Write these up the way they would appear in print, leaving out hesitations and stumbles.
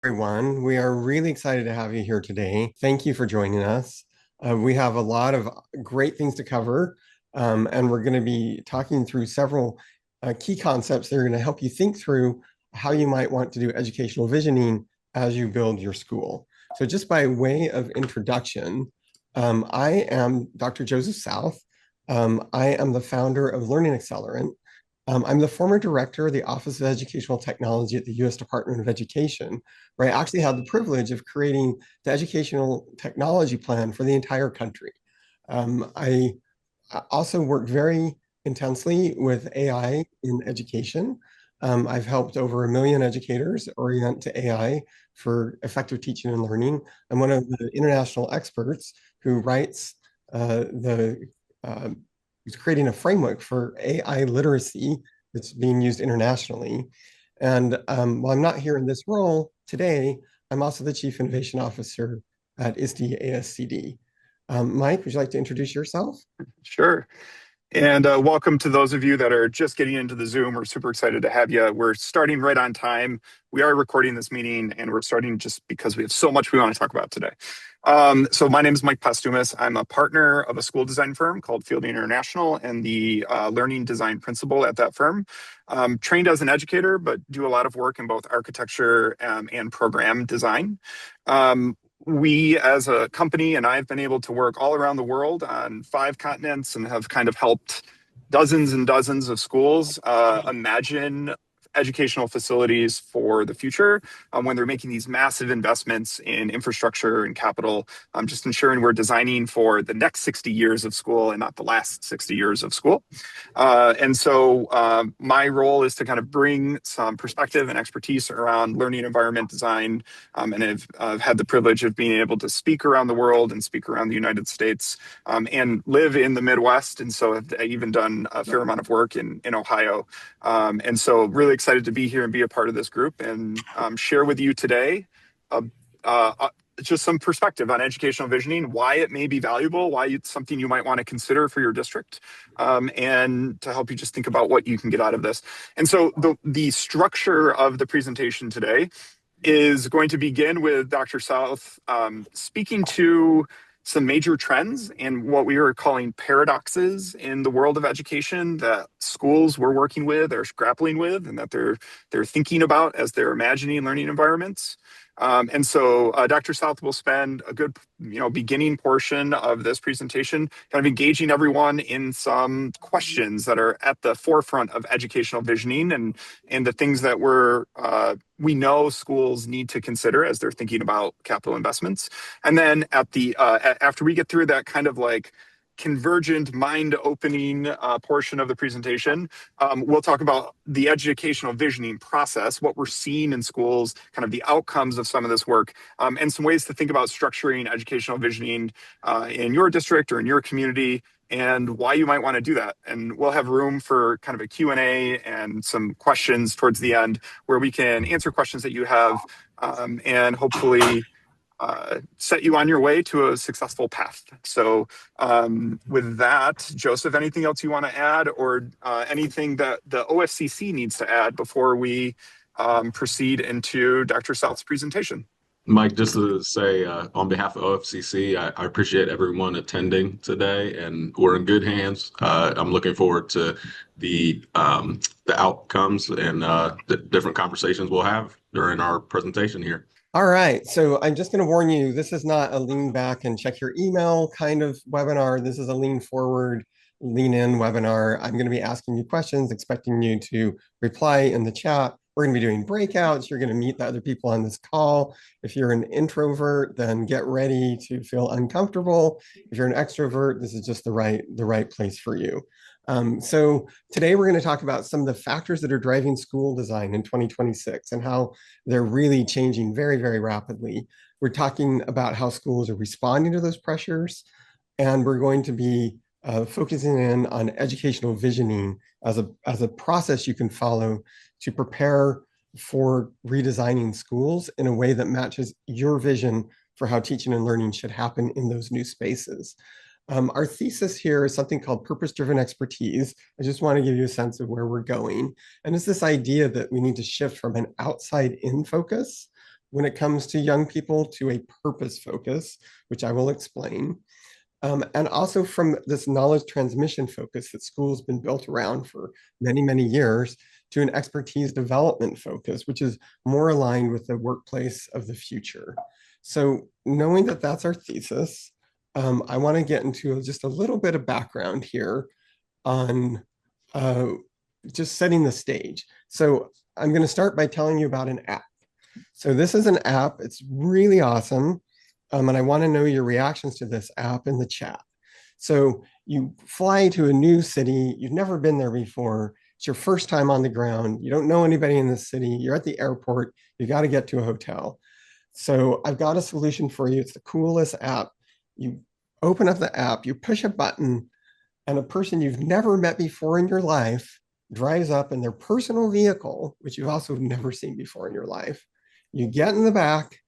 Everyone. We are really excited to have you here today. Thank you for joining us. We have a lot of great things to cover, and we're going to be talking through several key concepts that are going to help you think through how you might want to do educational visioning as you build your school. So just by way of introduction, I am Dr. Joseph South. I am the founder of Learning Accelerant. I'm the former director of the Office of Educational Technology at the U.S. Department of Education, where I actually had the privilege of creating the educational technology plan for the entire country. I also work very intensely with AI in education. I've helped over 1 million educators orient to AI for effective teaching and learning. I'm one of the international experts who writes the who's creating a framework for AI literacy that's being used internationally. And while I'm not here in this role today, I'm also the Chief Innovation Officer at ISTE ASCD. Mike, would you like to introduce yourself? Sure. And welcome to those of you that are just getting into the Zoom. We're super excited to have you. We're starting right on time. We are recording this meeting, and we're starting just because we have so much we want to talk about today. So my name is Mike Posthumus. I'm a partner of a school design firm called Fielding International and the learning design principal at that firm. Trained as an educator, but do a lot of work in both architecture and program design. We as a company and I've been able to work all around the world on 5 continents and have kind of helped dozens and dozens of schools imagine educational facilities for the future when they're making these massive investments in infrastructure and capital, just ensuring we're designing for the next 60 years of school and not the last 60 years of school. And so my role is to kind of bring some perspective and expertise around learning environment design, and I've had the privilege of being able to speak around the world and speak around the United States, and live in the Midwest. And so I've even done a fair amount of work in Ohio. And so really excited to be here and be a part of this group and share with you today uh, just some perspective on educational visioning, why it may be valuable, why it's something you might want to consider for your district, and to help you just think about what you can get out of this. And so the structure of the presentation today is going to begin with Dr. South speaking to some major trends and what we are calling paradoxes in the world of education that schools we're working with are grappling with and that they're thinking about as they're imagining learning environments. And so Dr. South will spend a good beginning portion of this presentation kind of engaging everyone in some questions that are at the forefront of educational visioning and the things that we know schools need to consider as they're thinking about capital investments. And then after we get through that kind of like convergent mind-opening portion of the presentation, we'll talk about the educational visioning process, what we're seeing in schools, kind of the outcomes of some of this work, and some ways to think about structuring educational visioning in your district or in your community, and why you might want to do that. And we'll have room for kind of a Q&A and some questions towards the end where we can answer questions that you have, and hopefully set you on your way to a successful path. So with that, Joseph, anything else you want to add, or anything that the OFCC needs to add before we proceed into Dr. South's presentation? Mike, just to say, on behalf of OFCC, I appreciate everyone attending today, and we're in good hands. I'm looking forward to the outcomes and the different conversations we'll have during our presentation here. All right, so I'm just going to warn you, this is not a lean back and check your email kind of webinar. This is a lean forward, lean in webinar. I'm going to be asking you questions, expecting you to reply in the chat. We're going to be doing breakouts. You're going to meet the other people on this call. If you're an introvert, then get ready to feel uncomfortable. If you're an extrovert, this is just the right place for you. So today we're going to talk about some of the factors that are driving school design in 2026 and how they're really changing very, very rapidly. We're talking about how schools are responding to those pressures, and we're going to be focusing in on educational visioning as a process you can follow to prepare for redesigning schools in a way that matches your vision for how teaching and learning should happen in those new spaces. Our thesis here is something called purpose-driven expertise. I just want to give you a sense of where we're going. And it's this idea that we need to shift from an outside-in focus when it comes to young people to a purpose focus, which I will explain. And also from this knowledge transmission focus that school's been built around for many, many years to an expertise development focus, which is more aligned with the workplace of the future. So knowing that that's our thesis, I want to get into just a little bit of background here on uh, just setting the stage. So I'm going to start by telling you about an app. So this is an app. It's really awesome. And I want to know your reactions to this app in the chat. So you fly to a new city. You've never been there before. It's your first time on the ground. You don't know anybody in the city. You're at the airport. You got to get to a hotel. So I've got a solution for you. It's the coolest app. You open up the app, you push a button, and a person you've never met before in your life drives up in their personal vehicle, which you've also never seen before in your life. You get in the back,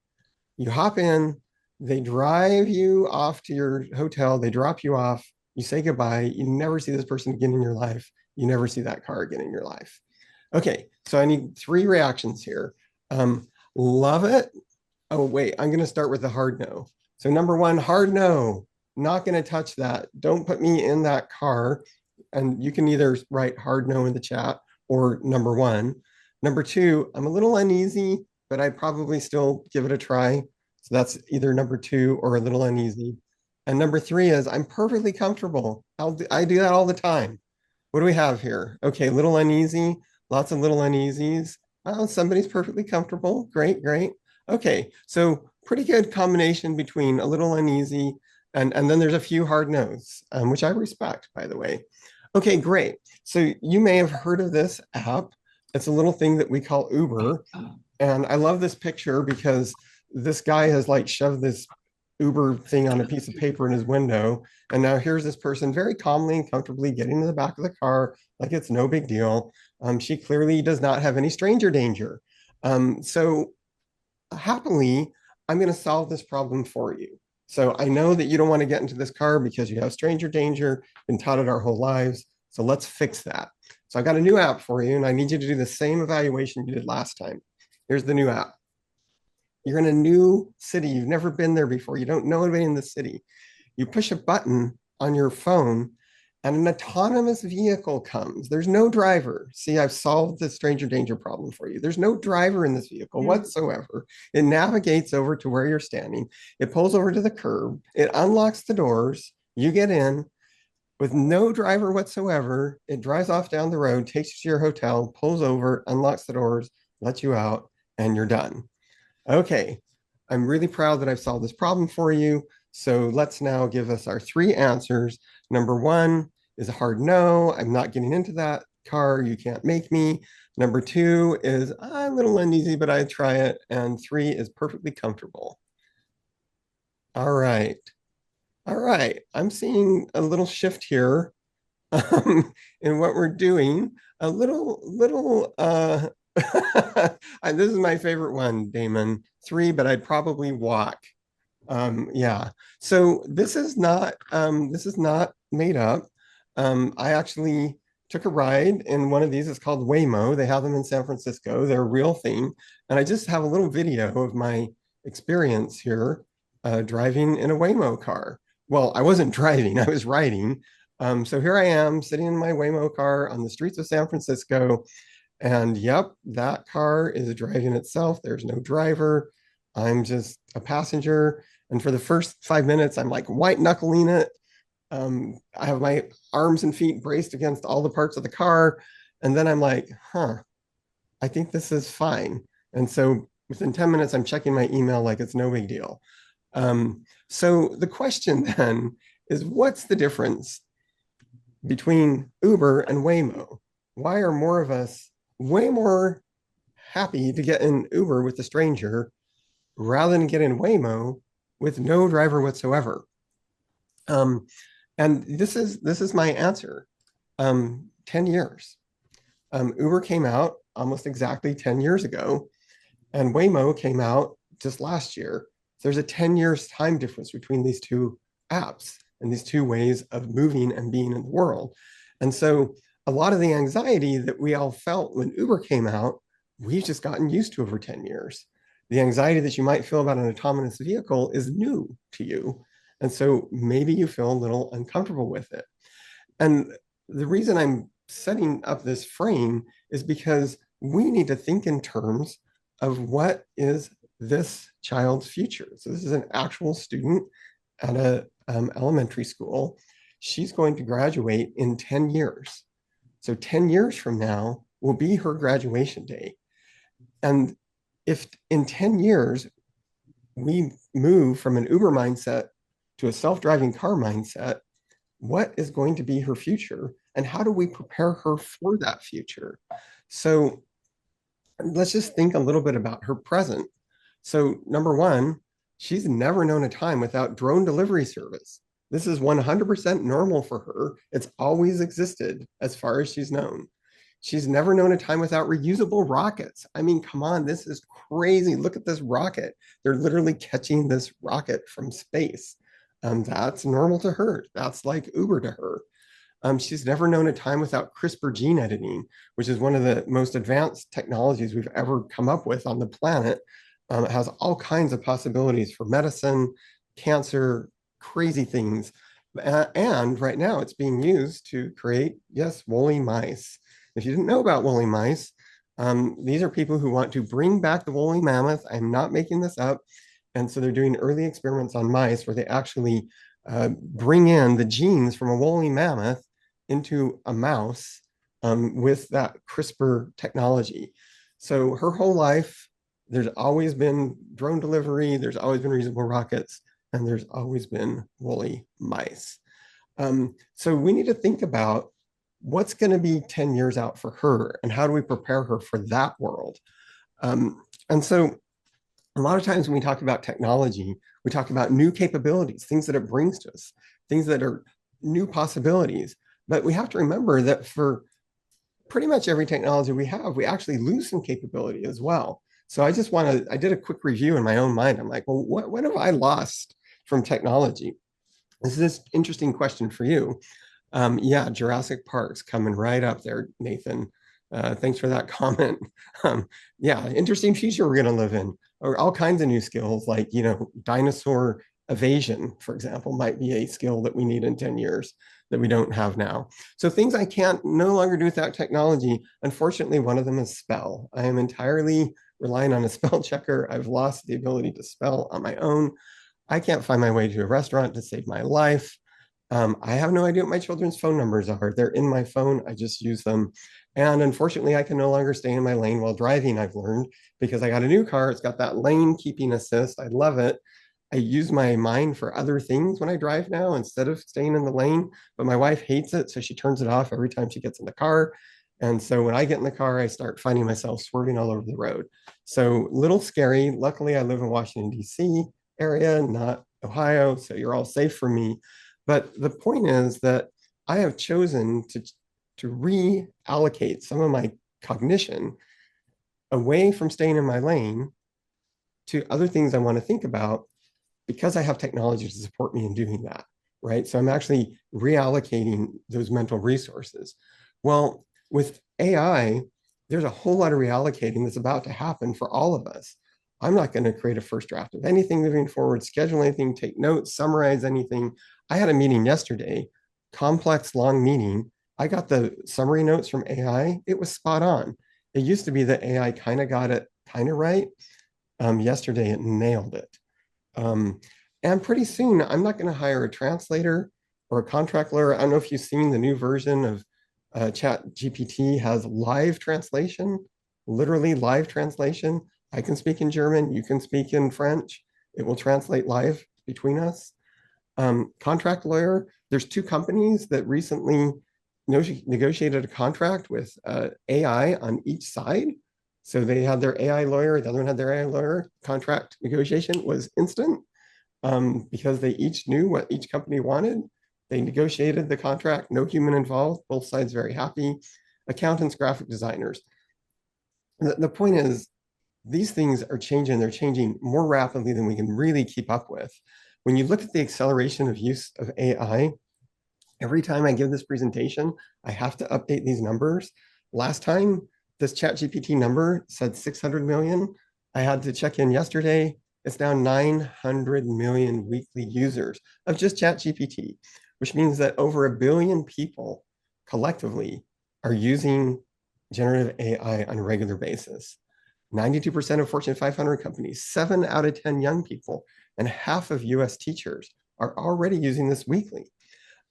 you hop in, they drive you off to your hotel, they drop you off, you say goodbye, you never see this person again in your life, you never see that car again in your life. Okay, so I need 3 reactions here. Love it. Oh, wait, I'm going to start with a hard no. So number 1, hard no, not going to touch that. Don't put me in that car. And you can either write hard no in the chat or number 1. Number 2, I'm a little uneasy, but I'd probably still give it a try. So that's either number 2 or a little uneasy. And number 3 is I'm perfectly comfortable. I do that all the time. What do we have here? Okay, little uneasy, lots of little uneasies. Oh, somebody's perfectly comfortable. Great, great. Okay, so pretty good combination between a little uneasy and then there's a few hard no's, which I respect, by the way. Okay, great. So you may have heard of this app. It's a little thing that we call Uber. And I love this picture because this guy has like shoved this Uber thing on a piece of paper in his window. And now here's this person very calmly and comfortably getting in the back of the car like it's no big deal. She clearly does not have any stranger danger. So happily, I'm going to solve this problem for you. So I know that you don't want to get into this car because you have stranger danger, been taught it our whole lives. So let's fix that. So I've got a new app for you, and I need you to do the same evaluation you did last time. Here's the new app. You're in a new city. You've never been there before. You don't know anybody in the city. You push a button on your phone and an autonomous vehicle comes. There's no driver. See, I've solved the stranger danger problem for you. There's no driver in this vehicle whatsoever. It navigates over to where you're standing. It pulls over to the curb. It unlocks the doors. You get in with no driver whatsoever. It drives off down the road, takes you to your hotel, pulls over, unlocks the doors, lets you out, and you're done. Okay, I'm really proud that I've solved this problem for you. So let's now give us our 3 answers. Number 1 is a hard no. I'm not getting into that car. You can't make me. Number 2 is I'm a little uneasy, but I'd try it. And 3 is perfectly comfortable. All right. All right. I'm seeing a little shift here in what we're doing. A little this is my favorite one, Damon. 3, but I'd probably walk. Yeah. So this is not made up. I actually took a ride in one of these. It's called Waymo. They have them in San Francisco. They're a real thing. And I just have a little video of my experience here driving in a Waymo car. Well, I wasn't driving, I was riding. So here I am sitting in my Waymo car on the streets of San Francisco. And yep, that car is driving itself. There's no driver. I'm just a passenger. And for the first 5 minutes, I'm like white knuckling it. I have my arms and feet braced against all the parts of the car. And then I'm like, I think this is fine. And so within 10 minutes, I'm checking my email like it's no big deal. So the question then is, what's the difference between Uber and Waymo? Why are more of us way more happy to get in Uber with a stranger rather than get in Waymo with no driver whatsoever? And this is my answer. 10 years. Uber came out almost exactly 10 years ago, and Waymo came out just last year. There's a 10 years time difference between these 2 apps and these 2 ways of moving and being in the world. And so a lot of the anxiety that we all felt when Uber came out, we've just gotten used to over 10 years. The anxiety that you might feel about an autonomous vehicle is new to you. And so maybe you feel a little uncomfortable with it. And the reason I'm setting up this frame is because we need to think in terms of what is this child's future. So this is an actual student at a elementary school. She's going to graduate in 10 years. So 10 years from now will be her graduation day. And if in 10 years we move from an Uber mindset to a self-driving car mindset, what is going to be her future and how do we prepare her for that future? So let's just think a little bit about her present. So number one, she's never known a time without drone delivery service. This is 100% normal for her. It's always existed as far as she's known. She's never known a time without reusable rockets. I mean, come on, this is crazy. Look at this rocket. They're literally catching this rocket from space. That's normal to her. That's like Uber to her. She's never known a time without CRISPR gene editing, which is one of the most advanced technologies we've ever come up with on the planet. It has all kinds of possibilities for medicine, cancer, crazy things. And right now it's being used to create, yes, woolly mice. If you didn't know about woolly mice, these are people who want to bring back the woolly mammoth. I'm not making this up. And so they're doing early experiments on mice where they actually bring in the genes from a woolly mammoth into a mouse with that CRISPR technology. So her whole life, there's always been drone delivery, there's always been reusable rockets, and there's always been woolly mice. So we need to think about what's going to be 10 years out for her and how do we prepare her for that world. And so a lot of times when we talk about technology, we talk about new capabilities, things that it brings to us, things that are new possibilities. But we have to remember that for pretty much every technology we have, we actually lose some capability as well. So I did a quick review in my own mind. I'm like, well, what have I lost from technology? This is an interesting question for you. Yeah, Jurassic Park's coming right up there, Nathan. Thanks for that comment. Yeah, interesting future we're going to live in. Or all kinds of new skills like, dinosaur evasion, for example, might be a skill that we need in 10 years that we don't have now. So things I can't no longer do without technology. Unfortunately, one of them is spell. I am entirely relying on a spell checker. I've lost the ability to spell on my own. I can't find my way to a restaurant to save my life. I have no idea what my children's phone numbers are. They're in my phone. I just use them. And unfortunately, I can no longer stay in my lane while driving, I've learned, because I got a new car. It's got that lane keeping assist. I love it. I use my mind for other things when I drive now instead of staying in the lane. But my wife hates it. So she turns it off every time she gets in the car. And so when I get in the car, I start finding myself swerving all over the road. So a little scary. Luckily, I live in Washington, D.C. area, not Ohio. So you're all safe from me. But the point is that I have chosen to reallocate some of my cognition away from staying in my lane to other things I want to think about because I have technology to support me in doing that, right? So I'm actually reallocating those mental resources. Well, with AI, there's a whole lot of reallocating that's about to happen for all of us. I'm not going to create a first draft of anything moving forward, schedule anything, take notes, summarize anything. I had a meeting yesterday, complex, long meeting. I got the summary notes from AI. It was spot on. It used to be that AI kind of got it kind of right. Yesterday, it nailed it. And pretty soon, I'm not going to hire a translator or a contract lawyer. I don't know if you've seen the new version of Chat GPT has live translation, literally live translation. I can speak in German, you can speak in French. It will translate live between us. Contract lawyer, there's two companies that recently negotiated a contract with AI on each side. So they had their AI lawyer, the other one had their AI lawyer. Contract negotiation was instant because they each knew what each company wanted. They negotiated the contract, no human involved, both sides very happy. Accountants, graphic designers. The point is, these things are changing. They're changing more rapidly than we can really keep up with. When you look at the acceleration of use of AI, every time I give this presentation, I have to update these numbers. Last time, this ChatGPT number said 600 million. I had to check in yesterday. It's now 900 million weekly users of just ChatGPT, which means that over a billion people collectively are using generative AI on a regular basis. 92% of Fortune 500 companies, 7 out of 10 young people, and half of US teachers are already using this weekly.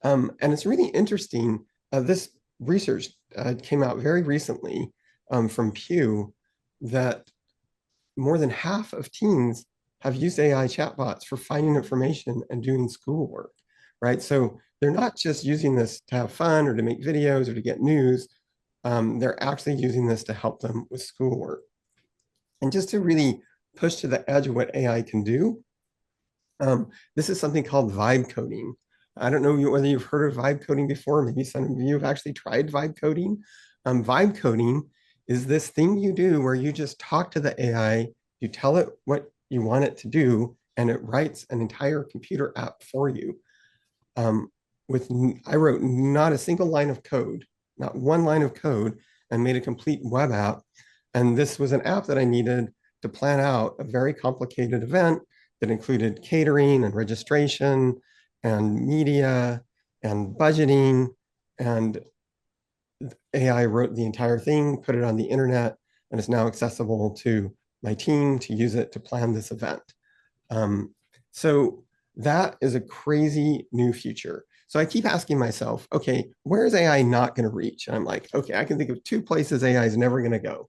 And it's really interesting. This research came out very recently from Pew that more than half of teens have used AI chatbots for finding information and doing schoolwork, right? So they're not just using this to have fun or to make videos or to get news. They're actually using this to help them with schoolwork. And just to really push to the edge of what AI can do, this is something called vibe coding. I don't know whether you've heard of vibe coding before. Maybe some of you have actually tried vibe coding. Vibe coding is this thing you do where you just talk to the AI, you tell it what you want it to do, and it writes an entire computer app for you. I wrote not a single line of code, not one line of code, and made a complete web app. And this was an app that I needed to plan out a very complicated event that included catering and registration and media and budgeting. And AI wrote the entire thing, put it on the internet, and is now accessible to my team to use it to plan this event. So that is a crazy new future. So I keep asking myself, okay, where is AI not going to reach? And I'm like, okay, I can think of 2 places AI is never going to go.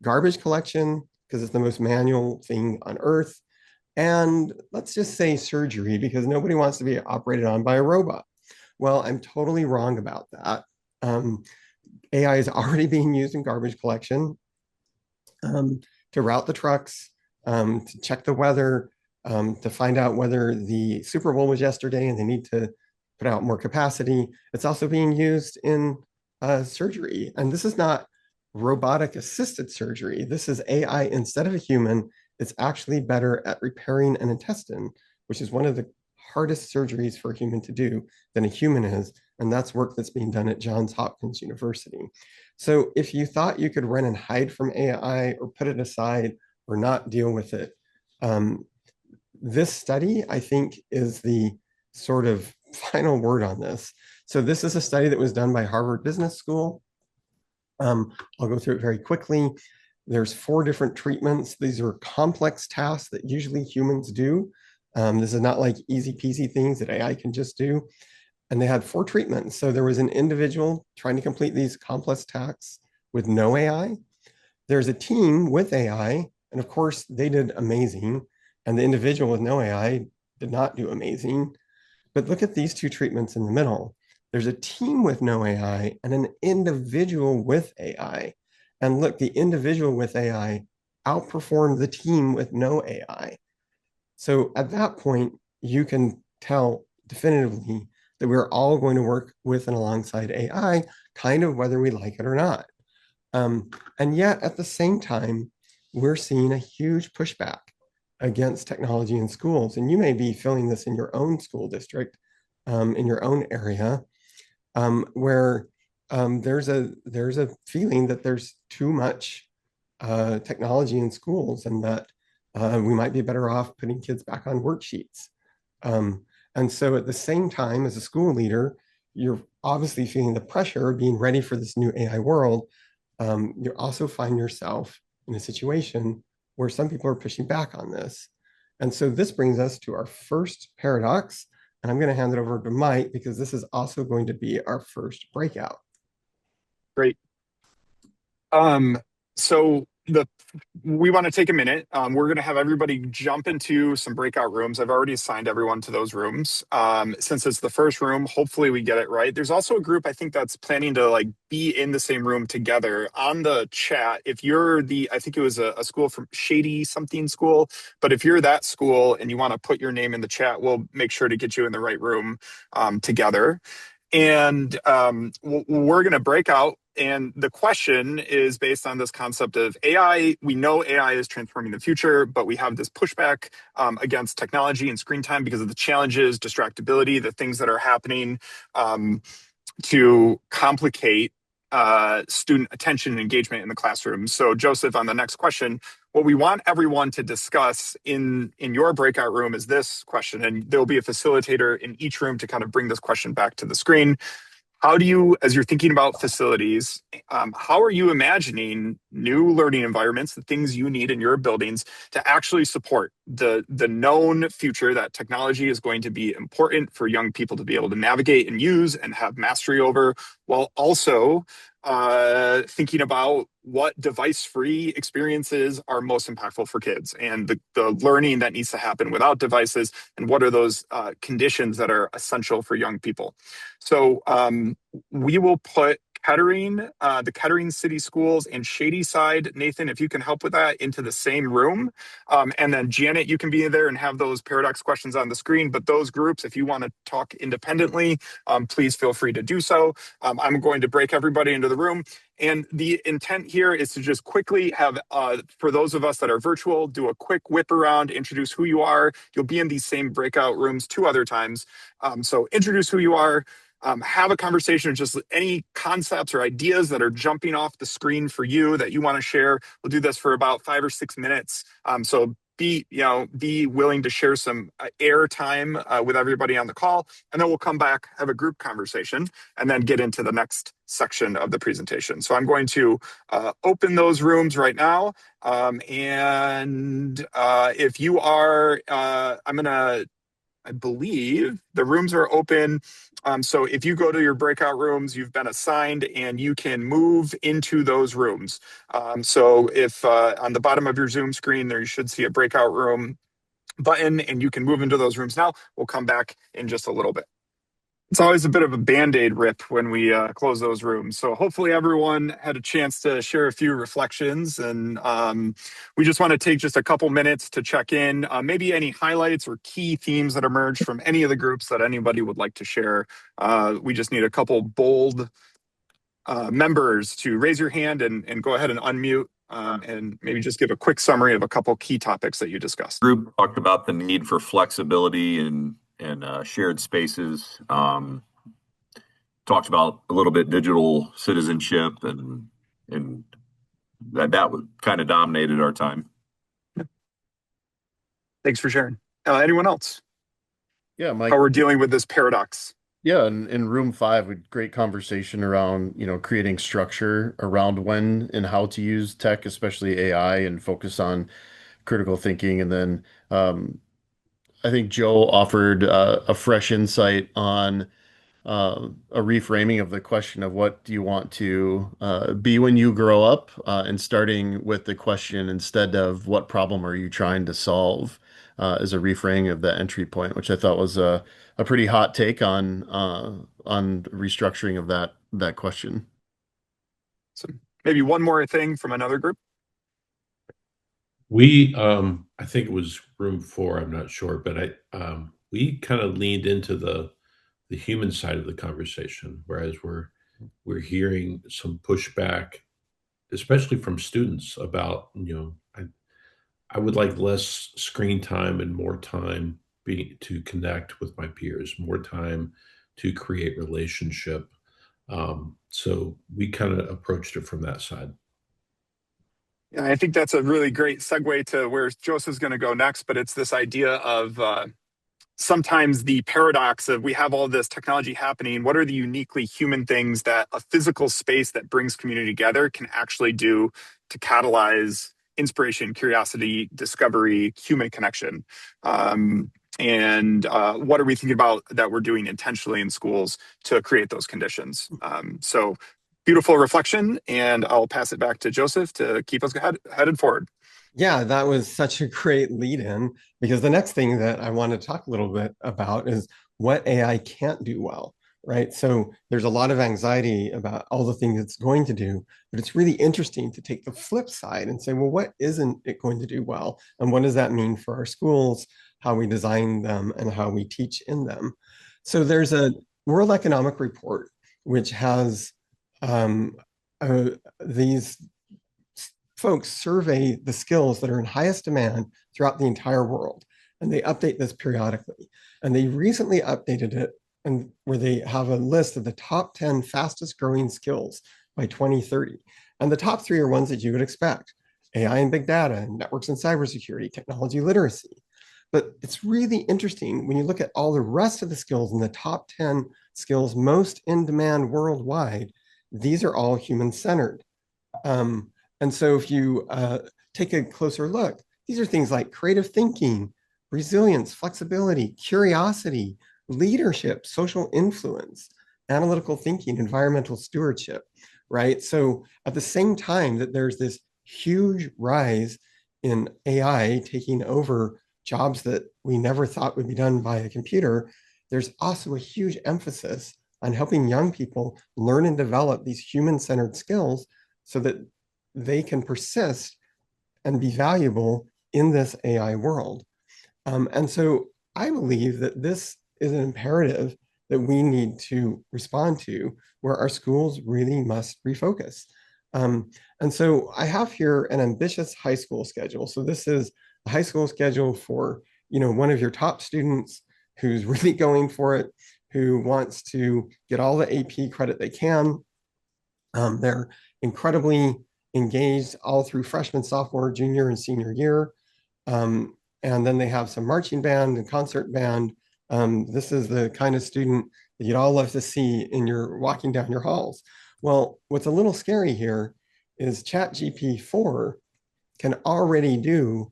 Garbage collection, because it's the most manual thing on earth. And let's just say surgery, because nobody wants to be operated on by a robot. Well, I'm totally wrong about that. AI is already being used in garbage collection to route the trucks, to check the weather, to find out whether the Super Bowl was yesterday and they need to put out more capacity. It's also being used in surgery. And this is not robotic assisted surgery. This is AI instead of a human. It's actually better at repairing an intestine, which is one of the hardest surgeries for a human to do than a human is. And that's work that's being done at Johns Hopkins University. So if you thought you could run and hide from AI or put it aside or not deal with it, this study, I think, is the sort of final word on this. So this is a study that was done by Harvard Business School. I'll go through it very quickly. There's 4 different treatments. These are complex tasks that usually humans do. This is not like easy peasy things that AI can just do. And they had 4 treatments. So there was an individual trying to complete these complex tasks with no AI. There's a team with AI, and of course they did amazing. And the individual with no AI did not do amazing. But look at these 2 treatments in the middle. There's a team with no AI and an individual with AI. And look, the individual with AI outperformed the team with no AI. So at that point, you can tell definitively that we're all going to work with and alongside AI, kind of whether we like it or not. And yet at the same time, we're seeing a huge pushback against technology in schools. And you may be feeling this in your own school district, in your own area, where there's a feeling that there's too much technology in schools and that we might be better off putting kids back on worksheets. And so at the same time, as a school leader, you're obviously feeling the pressure of being ready for this new AI world. You also find yourself in a situation where some people are pushing back on this. And so this brings us to our first paradox. And I'm going to hand it over to Mike because this is also going to be our first breakout. Great. So we want to take a minute. We're going to have everybody jump into some breakout rooms. I've already assigned everyone to those rooms. Since it's the first room, hopefully we get it right. There's also a group I think that's planning to like be in the same room together. On the chat, if you're I think it was a school from Shady something school, but if you're that school and you want to put your name in the chat, we'll make sure to get you in the right room together. And we're going to break out. And the question is based on this concept of AI. We know AI is transforming the future, but we have this pushback against technology and screen time because of the challenges, distractibility, the things that are happening to complicate student attention and engagement in the classroom. So Joseph, on the next question, what we want everyone to discuss in your breakout room is this question, and there'll be a facilitator in each room to kind of bring this question back to the screen. How do you, as you're thinking about facilities, how are you imagining new learning environments, the things you need in your buildings to actually support the known future that technology is going to be important for young people to be able to navigate and use and have mastery over, while also thinking about what device-free experiences are most impactful for kids and the learning that needs to happen without devices, and what are those conditions that are essential for young people. So we will put Kettering, the Kettering City Schools and Shadyside, Nathan, if you can help with that, into the same room. And then Janet, you can be there and have those paradox questions on the screen. But those groups, if you want to talk independently, please feel free to do so. I'm going to break everybody into the room. And the intent here is to just quickly have, for those of us that are virtual, do a quick whip around, introduce who you are. You'll be in these same breakout rooms 2 other times. So introduce who you are. Have a conversation of just any concepts or ideas that are jumping off the screen for you that you want to share. We'll do this for about 5 or 6 minutes. So be willing to share some air time with everybody on the call, and then we'll come back, have a group conversation, and then get into the next section of the presentation. So I'm going to open those rooms right now. And if you are, I believe the rooms are open. So if you go to your breakout rooms, you've been assigned and you can move into those rooms. So if on the bottom of your Zoom screen there, you should see a breakout room button and you can move into those rooms now. We'll come back in just a little bit. It's always a bit of a Band-Aid rip when we close those rooms. So hopefully everyone had a chance to share a few reflections, and we just want to take just a couple minutes to check in, maybe any highlights or key themes that emerged from any of the groups that anybody would like to share. We just need a couple bold members to raise your hand and go ahead and unmute and maybe just give a quick summary of a couple key topics that you discussed. The group talked about the need for flexibility and shared spaces. Talked about a little bit digital citizenship, and that kind of dominated our time. Thanks for sharing. Anyone else? Yeah, Mike. How we're dealing with this paradox. Yeah, in room 5, we had great conversation around, creating structure around when and how to use tech, especially AI, and focus on critical thinking. And then I think Joe offered a fresh insight on a reframing of the question of what do you want to be when you grow up, and starting with the question instead of what problem are you trying to solve, as a reframing of that entry point, which I thought was a pretty hot take on restructuring of that question. So maybe one more thing from another group. We, I think it was room 4, I'm not sure, but we kind of leaned into the human side of the conversation, whereas we're hearing some pushback, especially from students about, I would like less screen time and more time to connect with my peers, more time to create relationship. So we kind of approached it from that side. Yeah, I think that's a really great segue to where Joseph's going to go next, but it's this idea of sometimes the paradox of we have all this technology happening. What are the uniquely human things that a physical space that brings community together can actually do to catalyze inspiration, curiosity, discovery, human connection? And what are we thinking about that we're doing intentionally in schools to create those conditions? So beautiful reflection, and I'll pass it back to Joseph to keep us headed forward. Yeah, that was such a great lead in, because the next thing that I want to talk a little bit about is what AI can't do well, right? So there's a lot of anxiety about all the things it's going to do, but it's really interesting to take the flip side and say, well, what isn't it going to do well? And what does that mean for our schools, how we design them, and how we teach in them? So there's a World Economic Report, which has these folks survey the skills that are in highest demand throughout the entire world. And they update this periodically. And they recently updated it, and where they have a list of the top 10 fastest growing skills by 2030. And the top 3 are ones that you would expect: AI and big data, networks and cybersecurity, technology literacy. But it's really interesting when you look at all the rest of the skills in the top 10 skills most in demand worldwide, these are all human-centered. And so if you take a closer look, these are things like creative thinking, resilience, flexibility, curiosity, leadership, social influence, analytical thinking, environmental stewardship, right? So at the same time that there's this huge rise in AI taking over jobs that we never thought would be done by a computer, there's also a huge emphasis on helping young people learn and develop these human-centered skills so that they can persist and be valuable in this AI world. And so I believe that this is an imperative that we need to respond to, where our schools really must refocus. And so I have here an ambitious high school schedule. So this is a high school schedule for, one of your top students who's really going for it, who wants to get all the AP credit they can. They're incredibly engaged all through freshman, sophomore, junior, and senior year. And then they have some marching band and concert band. This is the kind of student that you'd all love to see in your walking down your halls. Well, what's a little scary here is ChatGPT 4 can already do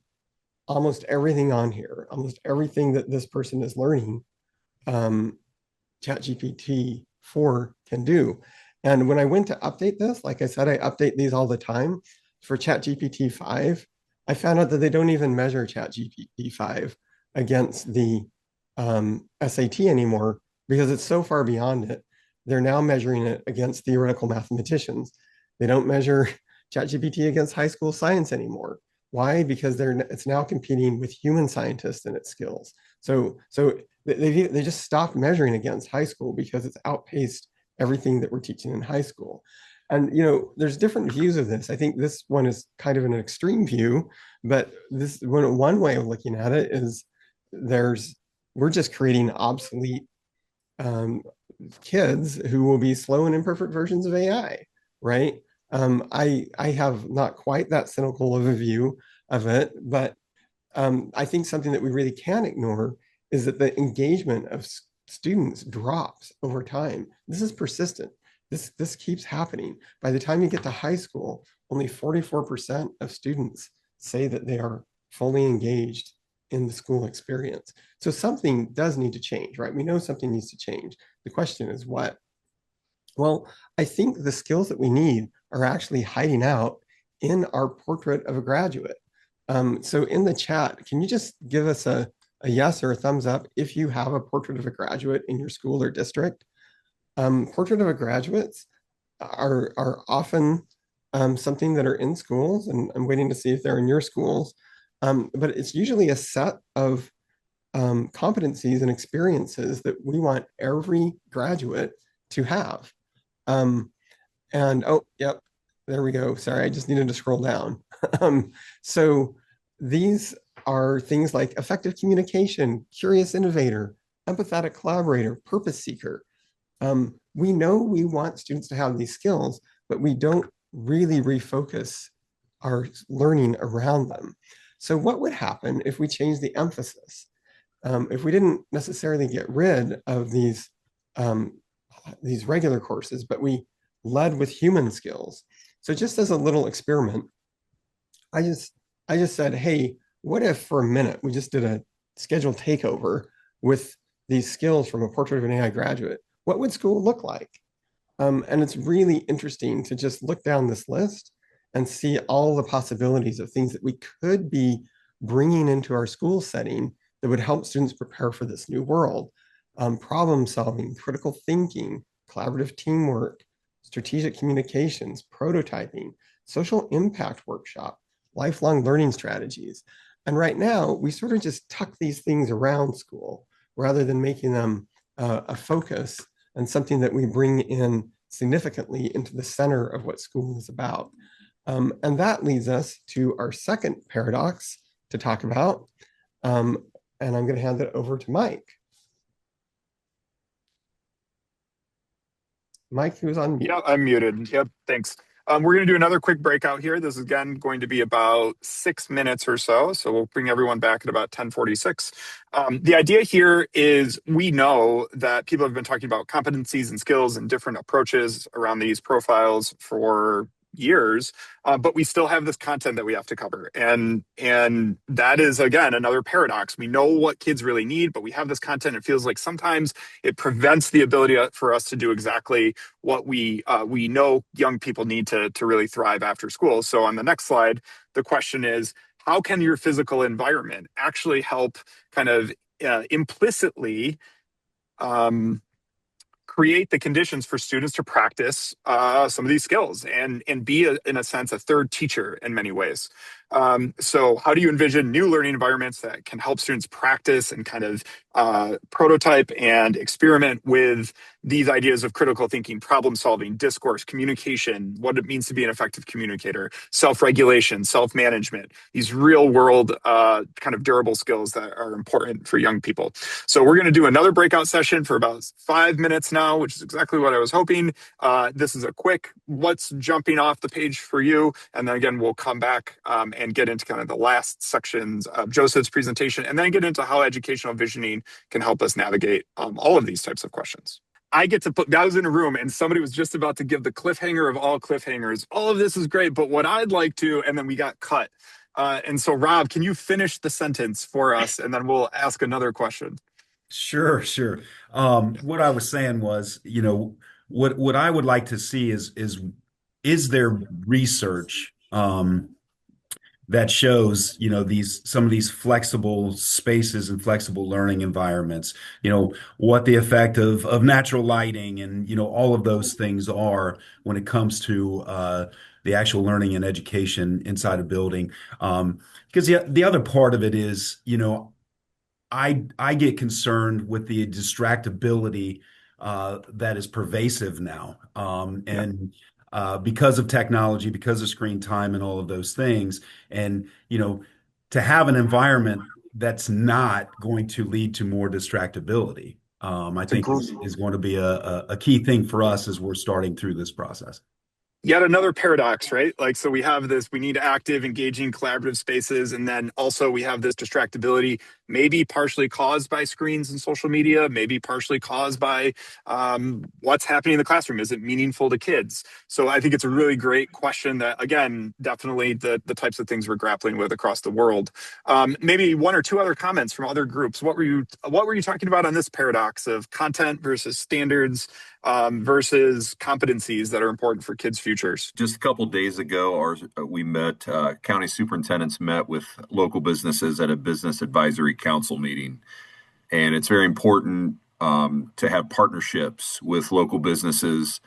almost everything on here, almost everything that this person is learning. ChatGPT 4 can do. And when I went to update this, like I said, I update these all the time. For ChatGPT 5, I found out that they don't even measure ChatGPT 5 against the SAT anymore because it's so far beyond it. They're now measuring it against theoretical mathematicians. They don't measure ChatGPT against high school science anymore. Why? Because it's now competing with human scientists and its skills. So they just stopped measuring against high school because it's outpaced everything that we're teaching in high school. And there's different views of this. I think this one is kind of an extreme view, but this one way of looking at it is we're just creating obsolete kids who will be slow and imperfect versions of AI, right? I have not quite that cynical of a view of it, but I think something that we really can't ignore is that the engagement of students drops over time. This is persistent. This keeps happening. By the time you get to high school, only 44% of students say that they are fully engaged in the school experience. So something does need to change, right? We know something needs to change. The question is what? Well, I think the skills that we need are actually hiding out in our portrait of a graduate. So in the chat, can you just give us a yes or a thumbs up if you have a portrait of a graduate in your school or district? Portrait of a graduates are often something that are in schools, and I'm waiting to see if they're in your schools. But it's usually a set of competencies and experiences that we want every graduate to have. And oh, yep, there we go. Sorry, I just needed to scroll down. So these are things like effective communication, curious innovator, empathetic collaborator, purpose seeker. We know we want students to have these skills, but we don't really refocus our learning around them. So what would happen if we change the emphasis? If we didn't necessarily get rid of these regular courses, but we led with human skills. So just as a little experiment, I just said, hey, what if for a minute we just did a scheduled takeover with these skills from a portrait of an AI graduate? What would school look like? And it's really interesting to just look down this list and see all the possibilities of things that we could be bringing into our school setting that would help students prepare for this new world. Problem solving, critical thinking, collaborative teamwork, strategic communications, prototyping, social impact workshop, lifelong learning strategies. And right now, we sort of just tuck these things around school rather than making them a focus and something that we bring in significantly into the center of what school is about. And that leads us to our second paradox to talk about. And I'm going to hand it over to Mike. Mike, who's on mute. Yeah, I'm muted. Yep, thanks. We're going to do another quick breakout here. This is again going to be about 6 minutes or so. So we'll bring everyone back at about 10:46. The idea here is we know that people have been talking about competencies and skills and different approaches around these profiles for years, but we still have this content that we have to cover, and that is again another paradox. We know what kids really need, but we have this content. It feels like sometimes it prevents the ability for us to do exactly what we know young people need to really thrive after school. So on the next slide, the question is, how can your physical environment actually help kind of implicitly create the conditions for students to practice some of these skills and be, in a sense, a third teacher in many ways. So how do you envision new learning environments that can help students practice and kind of prototype and experiment with these ideas of critical thinking, problem solving, discourse, communication, what it means to be an effective communicator, self-regulation, self-management, these real world kind of durable skills that are important for young people. So we're going to do another breakout session for about 5 minutes now, which is exactly what I was hoping. This is a quick what's jumping off the page for you. And then again, we'll come back and get into kind of the last sections of Joseph's presentation, and then get into how educational visioning can help us navigate all of these types of questions. I was in a room and somebody was just about to give the cliffhanger of all cliffhangers. All of this is great, but what I'd like to, and then we got cut. And so Rob, can you finish the sentence for us? And then we'll ask another question. Sure, sure. What I was saying was, what I would like to see is there research that shows, some of these flexible spaces and flexible learning environments, what the effect of natural lighting and, all of those things are when it comes to the actual learning and education inside a building. Because the other part of it is, I get concerned with the distractibility that is pervasive now. Because of technology, because of screen time and all of those things. And, to have an environment that's not going to lead to more distractibility, I think is going to be a key thing for us as we're starting through this process. Yet another paradox, right? Like, so we have this, we need active, engaging, collaborative spaces. And then also we have this distractibility, maybe partially caused by screens and social media, maybe partially caused by what's happening in the classroom. Is it meaningful to kids? So I think it's a really great question that, again, definitely the types of things we're grappling with across the world. Maybe one or two other comments from other groups. What were you talking about on this paradox of content versus standards versus competencies that are important for kids' futures? Just a couple days ago, we met, county superintendents met with local businesses at a business advisory council meeting. And it's very important to have partnerships with local businesses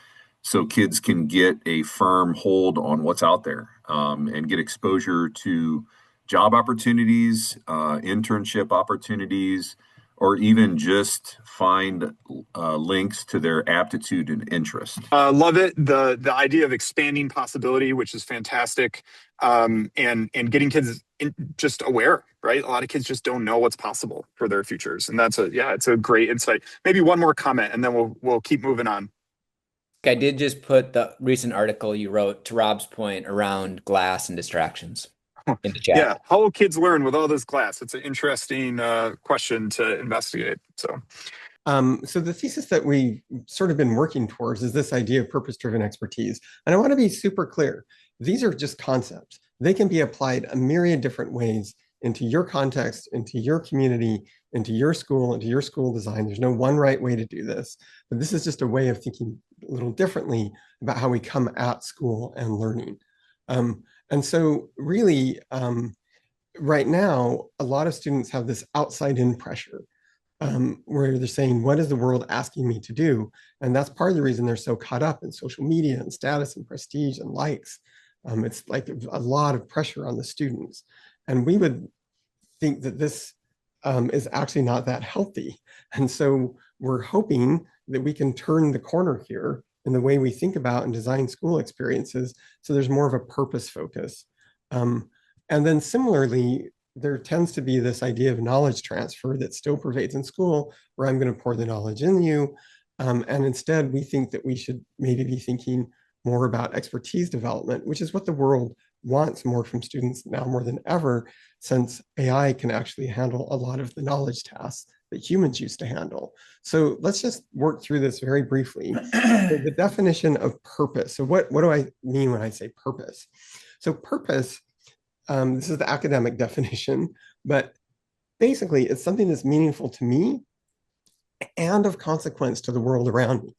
so kids can get a firm hold on what's out there and get exposure to job opportunities, internship opportunities, or even just find links to their aptitude and interest. Love it. The idea of expanding possibility, which is fantastic, and getting kids just aware, right? A lot of kids just don't know what's possible for their futures, and it's a great insight. Maybe one more comment, and then we'll keep moving on. I did just put the recent article you wrote, to Rob's point, around glass and distractions in the chat. Yeah, how will kids learn with all this glass? It's an interesting question to investigate. So the thesis that we've sort of been working towards is this idea of purpose-driven expertise. And I want to be super clear. These are just concepts. They can be applied a myriad different ways into your context, into your community, into your school design. There's no one right way to do this, but this is just a way of thinking a little differently about how we come at school and learning. And so really, right now, a lot of students have this outside-in pressure where they're saying, what is the world asking me to do? And that's part of the reason they're so caught up in social media and status and prestige and likes. It's like a lot of pressure on the students. And we would think that this is actually not that healthy. And so we're hoping that we can turn the corner here in the way we think about and design school experiences, so there's more of a purpose focus. And then similarly, there tends to be this idea of knowledge transfer that still pervades in school, where I'm going to pour the knowledge in you. And instead, we think that we should maybe be thinking, more about expertise development, which is what the world wants more from students now more than ever, since AI can actually handle a lot of the knowledge tasks that humans used to handle. So let's just work through this very briefly. So the definition of purpose. So what do I mean when I say purpose? So purpose, this is the academic definition, but basically it's something that's meaningful to me and of consequence to the world around me.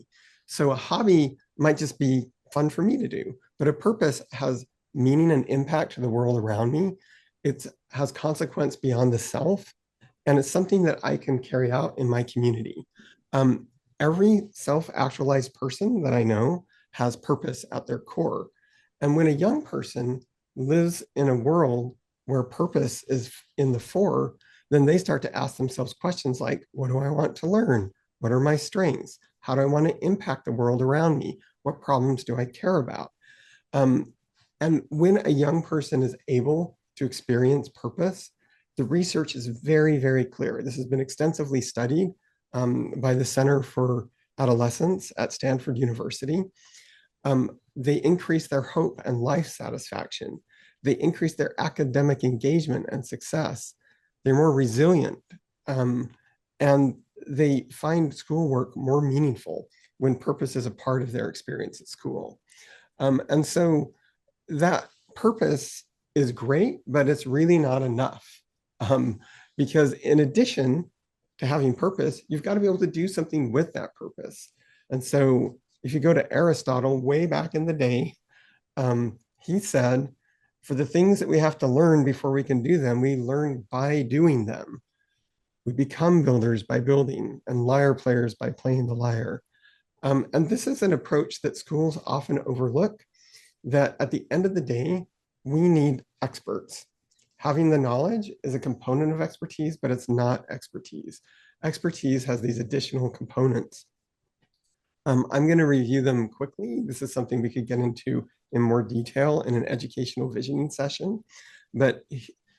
So a hobby might just be fun for me to do, but a purpose has meaning and impact to the world around me. It has consequence beyond the self, and it's something that I can carry out in my community. Every self-actualized person that I know has purpose at their core. And when a young person lives in a world where purpose is in the fore, then they start to ask themselves questions like, what do I want to learn? What are my strengths? How do I want to impact the world around me? What problems do I care about? And when a young person is able to experience purpose, the research is very, very clear. This has been extensively studied by the Center for Adolescence at Stanford University. They increase their hope and life satisfaction. They increase their academic engagement and success. They're more resilient, and they find schoolwork more meaningful when purpose is a part of their experience at school. And so that purpose is great, but it's really not enough. Because in addition to having purpose, you've got to be able to do something with that purpose. And so if you go to Aristotle way back in the day, he said, for the things that we have to learn before we can do them, we learn by doing them. We become builders by building and lyre players by playing the lyre. And this is an approach that schools often overlook, that at the end of the day, we need experts. Having the knowledge is a component of expertise, but it's not expertise. Expertise has these additional components. I'm going to review them quickly. This is something we could get into in more detail in an educational visioning session, but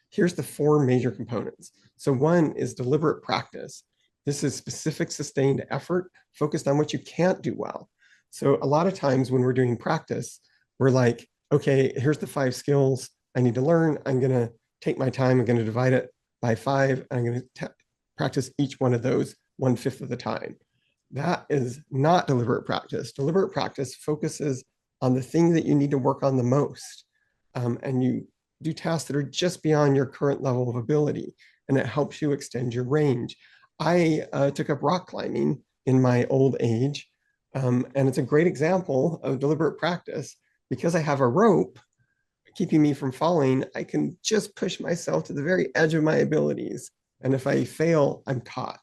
here's the four major components. So one is deliberate practice. This is specific sustained effort focused on what you can't do well. So a lot of times when we're doing practice, we're like, okay, here's the 5 skills I need to learn. I'm going to take my time. I'm going to divide it by 5. And I'm going to practice each one of those 1/5 of the time. That is not deliberate practice. Deliberate practice focuses on the thing that you need to work on the most. And you do tasks that are just beyond your current level of ability, and it helps you extend your range. I took up rock climbing in my old age, and it's a great example of deliberate practice. Because I have a rope keeping me from falling, I can just push myself to the very edge of my abilities. And if I fail, I'm caught.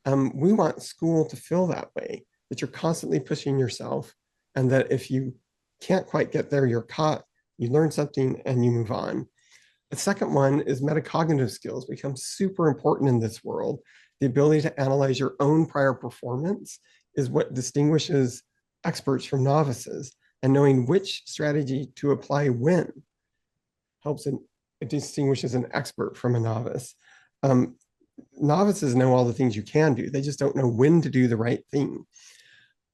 We want school to feel that way, that you're constantly pushing yourself, and that if you can't quite get there, you're caught, you learn something, and you move on. The second one is metacognitive skills become super important in this world. The ability to analyze your own prior performance is what distinguishes experts from novices, and knowing which strategy to apply when helps it distinguishes an expert from a novice. Novices know all the things you can do. They just don't know when to do the right thing.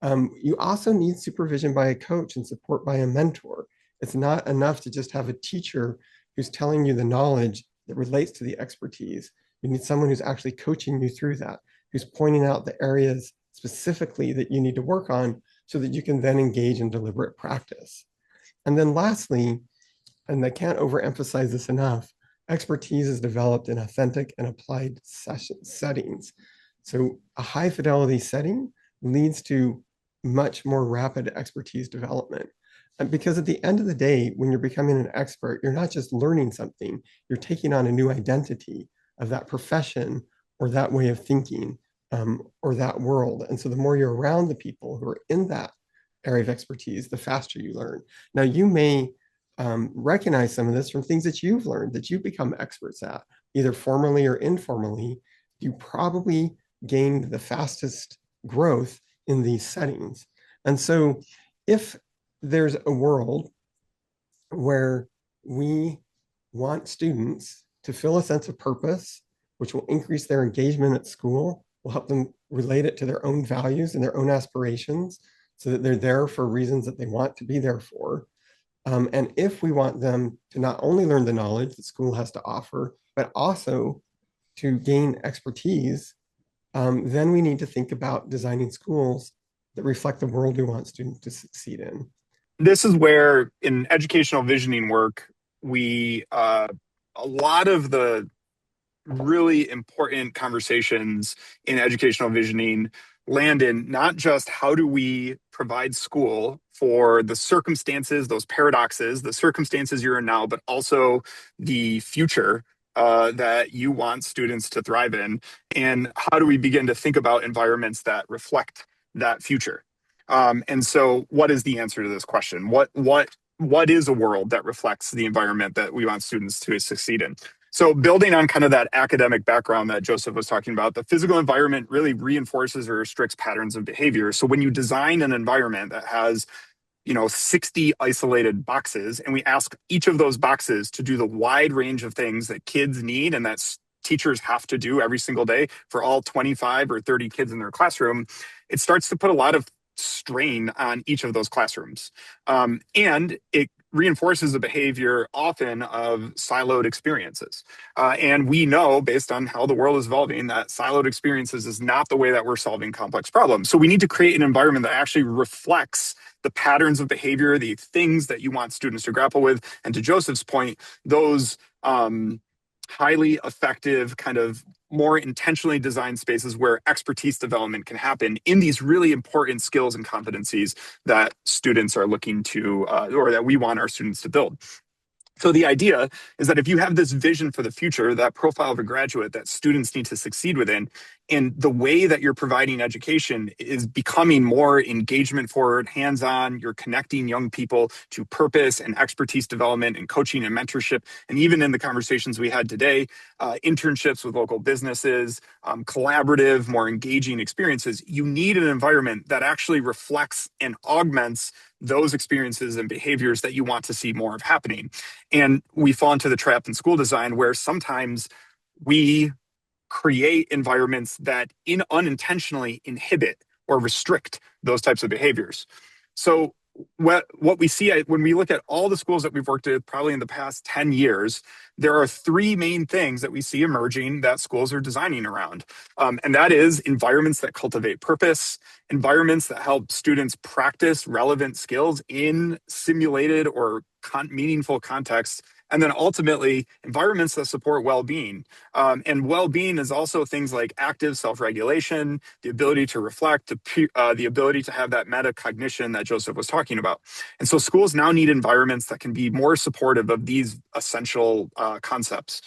You also need supervision by a coach and support by a mentor. It's not enough to just have a teacher who's telling you the knowledge that relates to the expertise. You need someone who's actually coaching you through that, who's pointing out the areas specifically that you need to work on so that you can then engage in deliberate practice. And then lastly, and I can't overemphasize this enough, expertise is developed in authentic and applied settings. So a high fidelity setting leads to much more rapid expertise development. And because at the end of the day, when you're becoming an expert, you're not just learning something, you're taking on a new identity of that profession or that way of thinking, or that world. And so the more you're around the people who are in that area of expertise, the faster you learn. Now, you may recognize some of this from things that you've learned, that you've become experts at, either formally or informally. You probably gained the fastest growth in these settings. And so if there's a world where we want students to feel a sense of purpose, which will increase their engagement at school, will help them relate it to their own values and their own aspirations, so that they're there for reasons that they want to be there for. And if we want them to not only learn the knowledge that school has to offer, but also to gain expertise, then we need to think about designing schools that reflect the world we want students to succeed in. This is where, in educational visioning work, we a lot of the really important conversations in educational visioning land in not just how do we provide school for the circumstances, those paradoxes, the circumstances you're in now, but also the future that you want students to thrive in, and how do we begin to think about environments that reflect that future. And so, what is the answer to this question? What is a world that reflects the environment that we want students to succeed in? So building on kind of that academic background that Joseph was talking about, the physical environment really reinforces or restricts patterns of behavior. So when you design an environment that has 60 isolated boxes, and we ask each of those boxes to do the wide range of things that kids need and that teachers have to do every single day for all 25 or 30 kids in their classroom, it starts to put a lot of strain on each of those classrooms. And it reinforces the behavior often of siloed experiences. And we know, based on how the world is evolving, that siloed experiences is not the way that we're solving complex problems. So we need to create an environment that actually reflects the patterns of behavior, the things that you want students to grapple with. And to Joseph's point, those highly effective, kind of more intentionally designed spaces where expertise development can happen in these really important skills and competencies that students are looking to, or that we want our students to build. So the idea is that if you have this vision for the future, that profile of a graduate that students need to succeed within, and the way that you're providing education is becoming more engagement forward, hands-on, you're connecting young people to purpose and expertise development and coaching and mentorship. And even in the conversations we had today, internships with local businesses, collaborative, more engaging experiences, you need an environment that actually reflects and augments those experiences and behaviors that you want to see more of happening. And we fall into the trap in school design where sometimes we create environments that unintentionally inhibit or restrict those types of behaviors. So what we see when we look at all the schools that we've worked with probably in the past 10 years, there are three main things that we see emerging that schools are designing around. And that is environments that cultivate purpose, environments that help students practice relevant skills in simulated or meaningful contexts, and then ultimately environments that support well-being. And well-being is also things like active self-regulation, the ability to reflect, the ability to have that metacognition that Joseph was talking about. And so schools now need environments that can be more supportive of these essential concepts.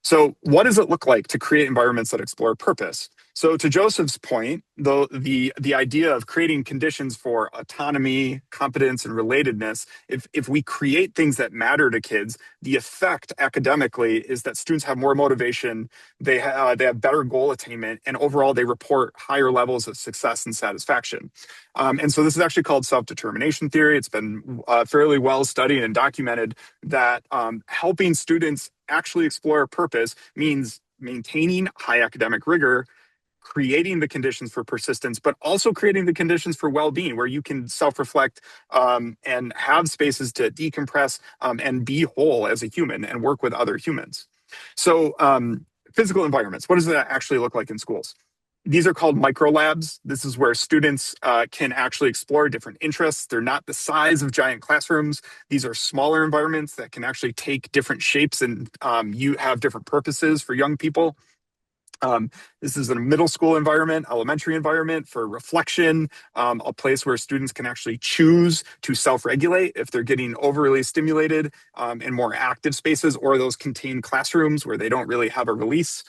So what does it look like to create environments that explore purpose? So to Joseph's point, the idea of creating conditions for autonomy, competence, and relatedness, if we create things that matter to kids, the effect academically is that students have more motivation, they have better goal attainment, and overall they report higher levels of success and satisfaction. And so this is actually called self-determination theory. It's been fairly well studied and documented that helping students actually explore purpose means maintaining high academic rigor, creating the conditions for persistence, but also creating the conditions for well-being, where you can self-reflect and have spaces to decompress and be whole as a human and work with other humans. So physical environments, what does that actually look like in schools? These are called micro labs. This is where students can actually explore different interests. They're not the size of giant classrooms. These are smaller environments that can actually take different shapes and you have different purposes for young people. This is a middle school environment, elementary environment for reflection, a place where students can actually choose to self-regulate if they're getting overly stimulated in more active spaces, or those contained classrooms where they don't really have a release.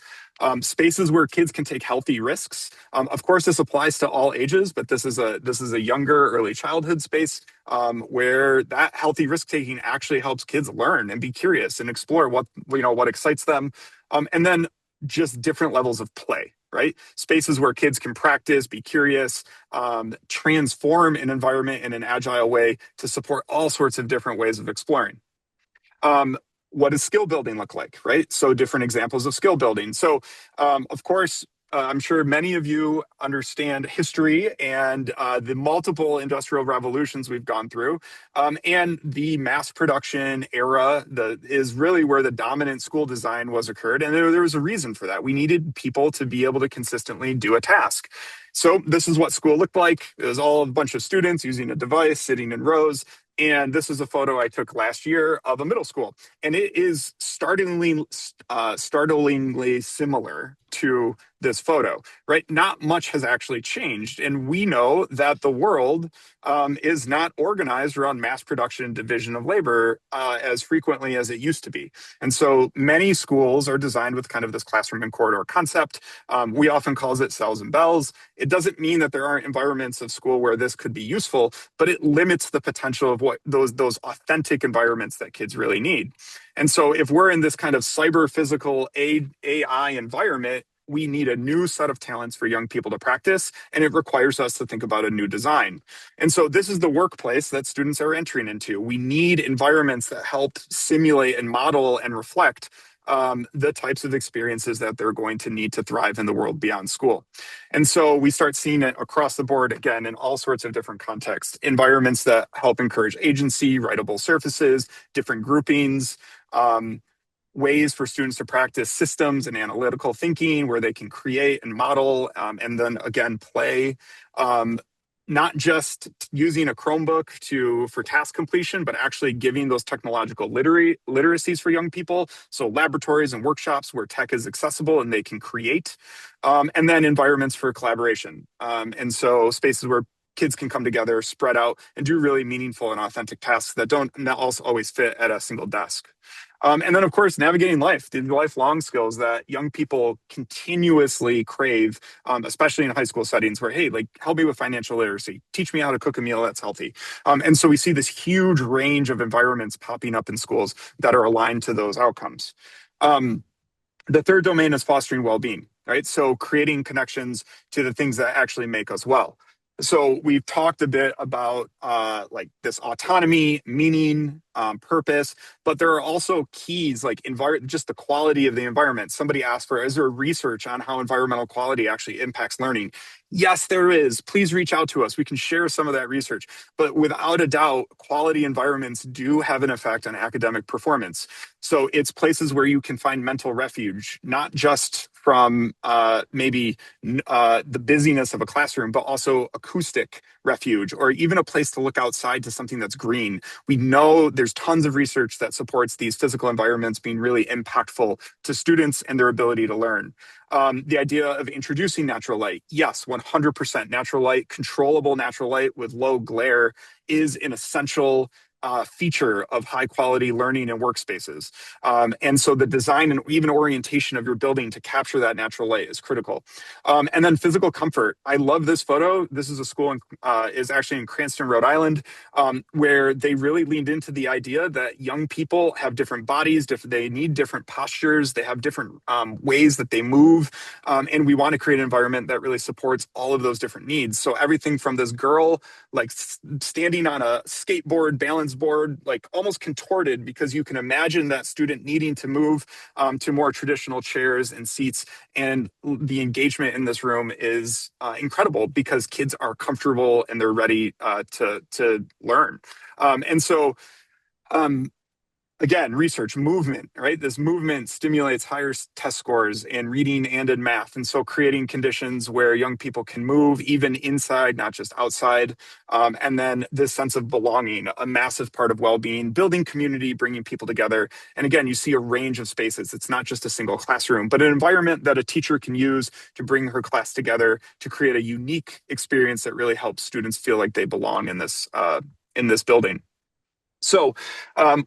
Spaces where kids can take healthy risks. Of course, this applies to all ages, but this is a younger early childhood space where that healthy risk taking actually helps kids learn and be curious and explore what excites them. And then just different levels of play, right? Spaces where kids can practice, be curious, transform an environment in an agile way to support all sorts of different ways of exploring. What does skill building look like, right? So different examples of skill building. So of course, I'm sure many of you understand history and the multiple industrial revolutions we've gone through. And the mass production era is really where the dominant school design was occurred. And there was a reason for that. We needed people to be able to consistently do a task. So this is what school looked like. It was all a bunch of students using a device, sitting in rows. And this is a photo I took last year of a middle school. And it is startlingly similar to this photo, right? Not much has actually changed. And we know that the world is not organized around mass production and division of labor as frequently as it used to be. And so many schools are designed with kind of this classroom and corridor concept. We often call it cells and bells. It doesn't mean that there aren't environments of school where this could be useful, but it limits the potential of what those authentic environments that kids really need. And so if we're in this kind of cyber physical AI environment, we need a new set of talents for young people to practice, and it requires us to think about a new design. And so this is the workplace that students are entering into. We need environments that help simulate and model and reflect the types of experiences that they're going to need to thrive in the world beyond school. And so we start seeing it across the board, again, in all sorts of different contexts, environments that help encourage agency, writable surfaces, different groupings, ways for students to practice systems and analytical thinking where they can create and model and then again play. Not just using a Chromebook for task completion, but actually giving those technological literacies for young people. So laboratories and workshops where tech is accessible and they can create. And then environments for collaboration. And so spaces where kids can come together, spread out, and do really meaningful and authentic tasks that don't also always fit at a single desk. And then, of course, navigating life, the lifelong skills that young people continuously crave, especially in high school settings where, hey, like, help me with financial literacy, teach me how to cook a meal that's healthy. And so we see this huge range of environments popping up in schools that are aligned to those outcomes. The third domain is fostering well-being, right? So creating connections to the things that actually make us well. So we've talked a bit about like this autonomy, meaning, purpose, but there are also keys like just the quality of the environment. Somebody asked is there research on how environmental quality actually impacts learning? Yes, there is. Please reach out to us. We can share some of that research. But without a doubt, quality environments do have an effect on academic performance. So it's places where you can find mental refuge, not just from maybe the busyness of a classroom, but also acoustic refuge, or even a place to look outside to something that's green. We know there's tons of research that supports these physical environments being really impactful to students and their ability to learn. The idea of introducing natural light, yes, 100% natural light, controllable natural light with low glare is an essential feature of high quality learning and workspaces. And so the design and even orientation of your building to capture that natural light is critical. And then physical comfort. I love this photo. This is a school is actually in Cranston, Rhode Island, where they really leaned into the idea that young people have different bodies, they need different postures, they have different ways that they move. And we want to create an environment that really supports all of those different needs. So everything from this girl like standing on a skateboard, balance board, like almost contorted, because you can imagine that student needing to move to more traditional chairs and seats. And the engagement in this room is incredible because kids are comfortable and they're ready to learn. And so, again, research, movement, right? This movement stimulates higher test scores in reading and in math. And so creating conditions where young people can move even inside, not just outside. And then this sense of belonging, a massive part of well-being, building community, bringing people together. And again, you see a range of spaces. It's not just a single classroom, but an environment that a teacher can use to bring her class together to create a unique experience that really helps students feel like they belong in this building. So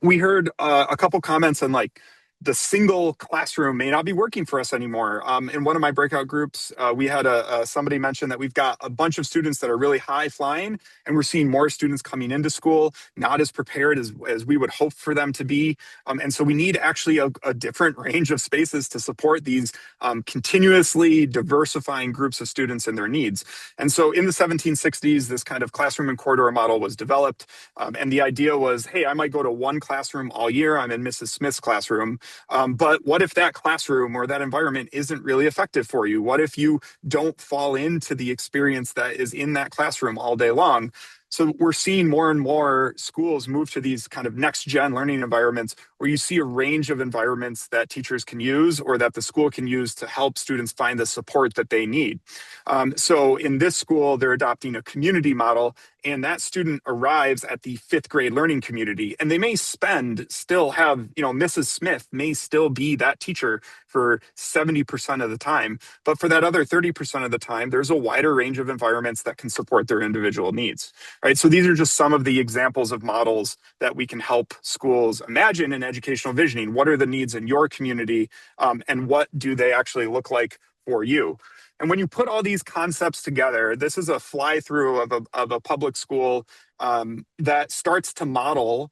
we heard a couple comments on like the single classroom may not be working for us anymore. In one of my breakout groups, we had somebody mention that we've got a bunch of students that are really high flying, and we're seeing more students coming into school, not as prepared as we would hope for them to be. And so we need actually a different range of spaces to support these continuously diversifying groups of students and their needs. And so in the 1760s, this kind of classroom and corridor model was developed. And the idea was, hey, I might go to one classroom all year. I'm in Mrs. Smith's classroom. But what if that classroom or that environment isn't really effective for you? What if you don't fall into the experience that is in that classroom all day long? So we're seeing more and more schools move to these kind of next gen learning environments where you see a range of environments that teachers can use or that the school can use to help students find the support that they need. So in this school, they're adopting a community model, and that student arrives at the fifth grade learning community, and they may still have, Mrs. Smith may still be that teacher for 70% of the time, but for that other 30% of the time, there's a wider range of environments that can support their individual needs, right? So these are just some of the examples of models that we can help schools imagine in educational visioning. What are the needs in your community, and what do they actually look like for you? And when you put all these concepts together, this is a fly through of a public school that starts to model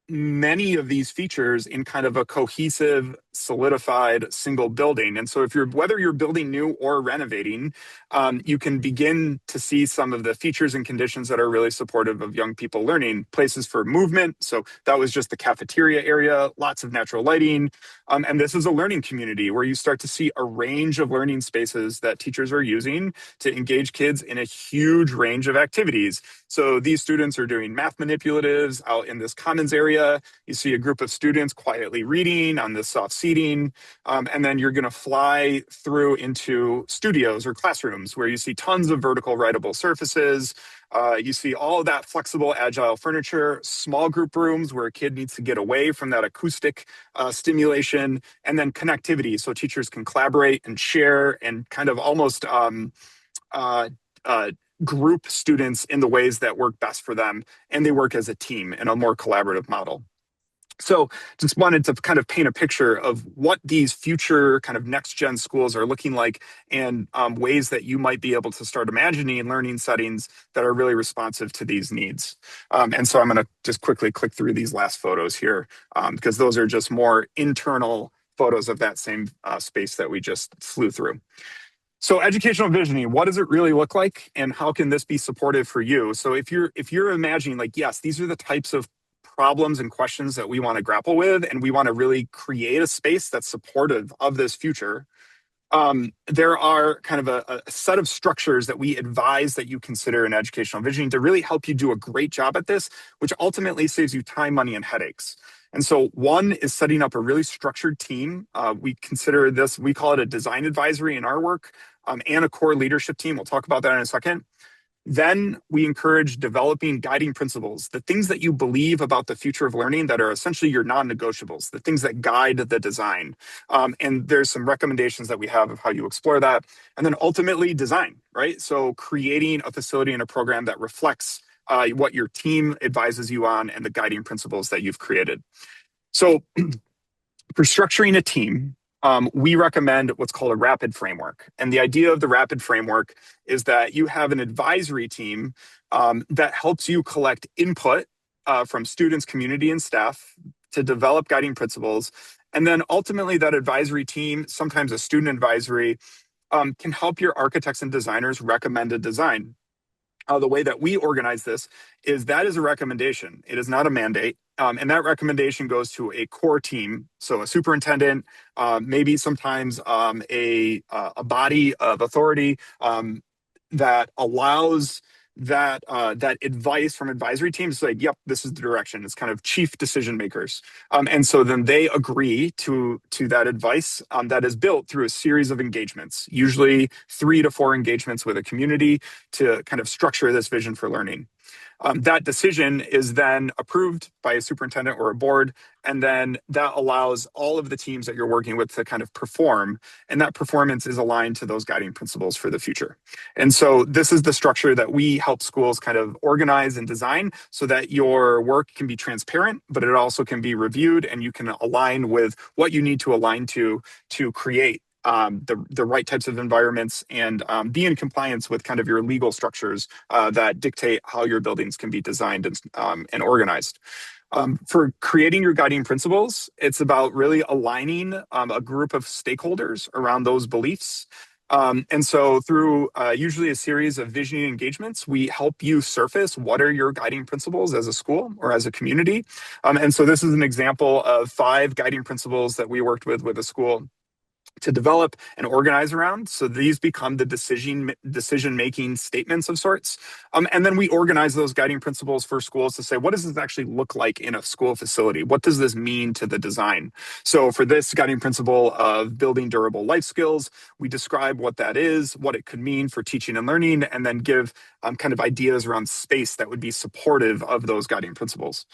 many of these features in kind of a cohesive, solidified single building. And so whether you're building new or renovating, you can begin to see some of the features and conditions that are really supportive of young people learning. Places for movement. So that was just the cafeteria area, lots of natural lighting. And this is a learning community where you start to see a range of learning spaces that teachers are using to engage kids in a huge range of activities. So these students are doing math manipulatives out in this commons area. You see a group of students quietly reading on this soft seating. And then you're going to fly through into studios or classrooms where you see tons of vertical writable surfaces. You see all of that flexible, agile furniture, small group rooms where a kid needs to get away from that acoustic stimulation, and then connectivity so teachers can collaborate and share and kind of almost group students in the ways that work best for them, and they work as a team in a more collaborative model. So just wanted to kind of paint a picture of what these future kind of next gen schools are looking like, and ways that you might be able to start imagining learning settings that are really responsive to these needs. And so I'm going to just quickly click through these last photos here, because those are just more internal photos of that same space that we just flew through. So educational visioning, what does it really look like, and how can this be supportive for you? So if you're imagining, like, yes, these are the types of problems and questions that we want to grapple with, and we want to really create a space that's supportive of this future, there are kind of a set of structures that we advise that you consider in educational visioning to really help you do a great job at this, which ultimately saves you time, money, and headaches. And so one is setting up a really structured team. We consider this, we call it a design advisory in our work, and a core leadership team. We'll talk about that in a second. Then we encourage developing guiding principles, the things that you believe about the future of learning that are essentially your non-negotiables, the things that guide the design. And there's some recommendations that we have of how you explore that. And then ultimately design, right? So creating a facility and a program that reflects what your team advises you on and the guiding principles that you've created. So for structuring a team, we recommend what's called a rapid framework. And the idea of the rapid framework is that you have an advisory team that helps you collect input from students, community, and staff to develop guiding principles. And then ultimately that advisory team, sometimes a student advisory, can help your architects and designers recommend a design. The way that we organize this is that is a recommendation. It is not a mandate. And that recommendation goes to a core team. So a superintendent, maybe sometimes a body of authority that allows that advice from advisory teams to say, yep, this is the direction. It's kind of chief decision makers. And so then they agree to that advice that is built through a series of engagements, usually 3 to 4 engagements with a community to kind of structure this vision for learning. That decision is then approved by a superintendent or a board, and then that allows all of the teams that you're working with to kind of perform, and that performance is aligned to those guiding principles for the future. And so this is the structure that we help schools kind of organize and design so that your work can be transparent, but it also can be reviewed, and you can align with what you need to align to create the right types of environments and be in compliance with kind of your legal structures that dictate how your buildings can be designed and organized. For creating your guiding principles, it's about really aligning a group of stakeholders around those beliefs. And so through usually a series of visioning engagements, we help you surface what are your guiding principles as a school or as a community. And so this is an example of 5 guiding principles that we worked with a school to develop and organize around. So these become the decision making statements of sorts. And then we organize those guiding principles for schools to say, what does this actually look like in a school facility? What does this mean to the design? So for this guiding principle of building durable life skills, we describe what that is, what it could mean for teaching and learning, and then give kind of ideas around space that would be supportive of those guiding principles.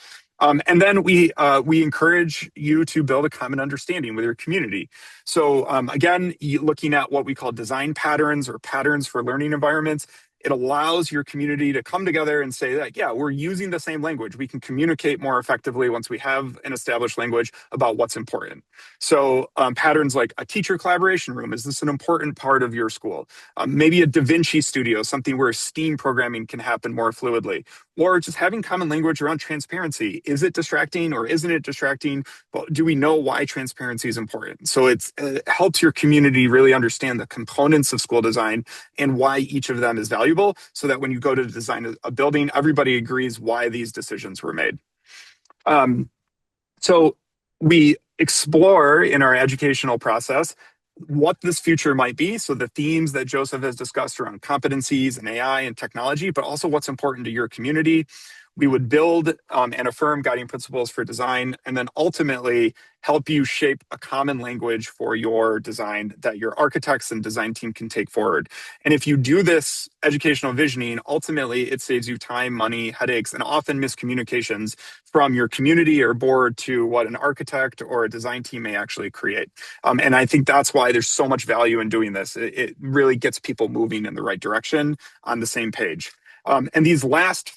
And then we encourage you to build a common understanding with your community. So again, looking at what we call design patterns or patterns for learning environments, it allows your community to come together and say that, yeah, we're using the same language. We can communicate more effectively once we have an established language about what's important. So patterns like a teacher collaboration room, is this an important part of your school? Maybe a Da Vinci studio, something where STEAM programming can happen more fluidly. Or just having common language around transparency. Is it distracting or isn't it distracting? Well, do we know why transparency is important? So it helps your community really understand the components of school design and why each of them is valuable, so that when you go to design a building, everybody agrees why these decisions were made. So we explore in our educational process what this future might be. So the themes that Joseph has discussed around competencies and AI and technology, but also what's important to your community. We would build and affirm guiding principles for design, and then ultimately help you shape a common language for your design that your architects and design team can take forward. And if you do this educational visioning, ultimately it saves you time, money, headaches, and often miscommunications from your community or board to what an architect or a design team may actually create. And I think that's why there's so much value in doing this. It really gets people moving in the right direction on the same page. And these last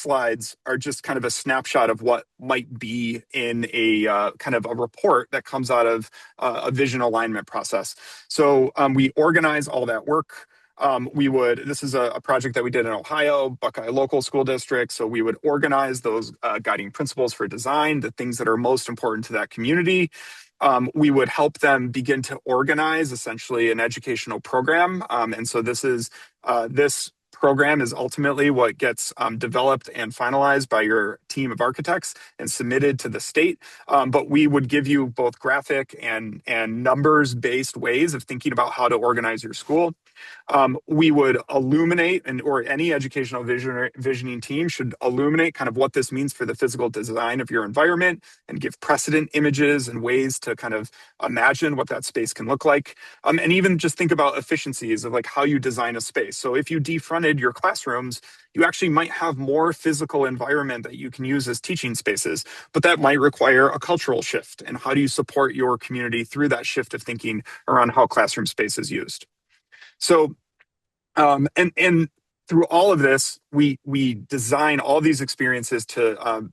slides are just kind of a snapshot of what might be in a kind of a report that comes out of a vision alignment process. So we organize all that work. This is a project that we did in Ohio, Buckeye Local School District. So we would organize those guiding principles for design, the things that are most important to that community. We would help them begin to organize essentially an educational program. And so this program is ultimately what gets developed and finalized by your team of architects and submitted to the state. But we would give you both graphic and numbers-based ways of thinking about how to organize your school. We would illuminate, or any educational visioning team should illuminate kind of what this means for the physical design of your environment and give precedent images and ways to kind of imagine what that space can look like. And even just think about efficiencies of like how you design a space. So if you defronted your classrooms, you actually might have more physical environment that you can use as teaching spaces, but that might require a cultural shift. And how do you support your community through that shift of thinking around how classroom space is used? So, and through all of this, we design all these experiences to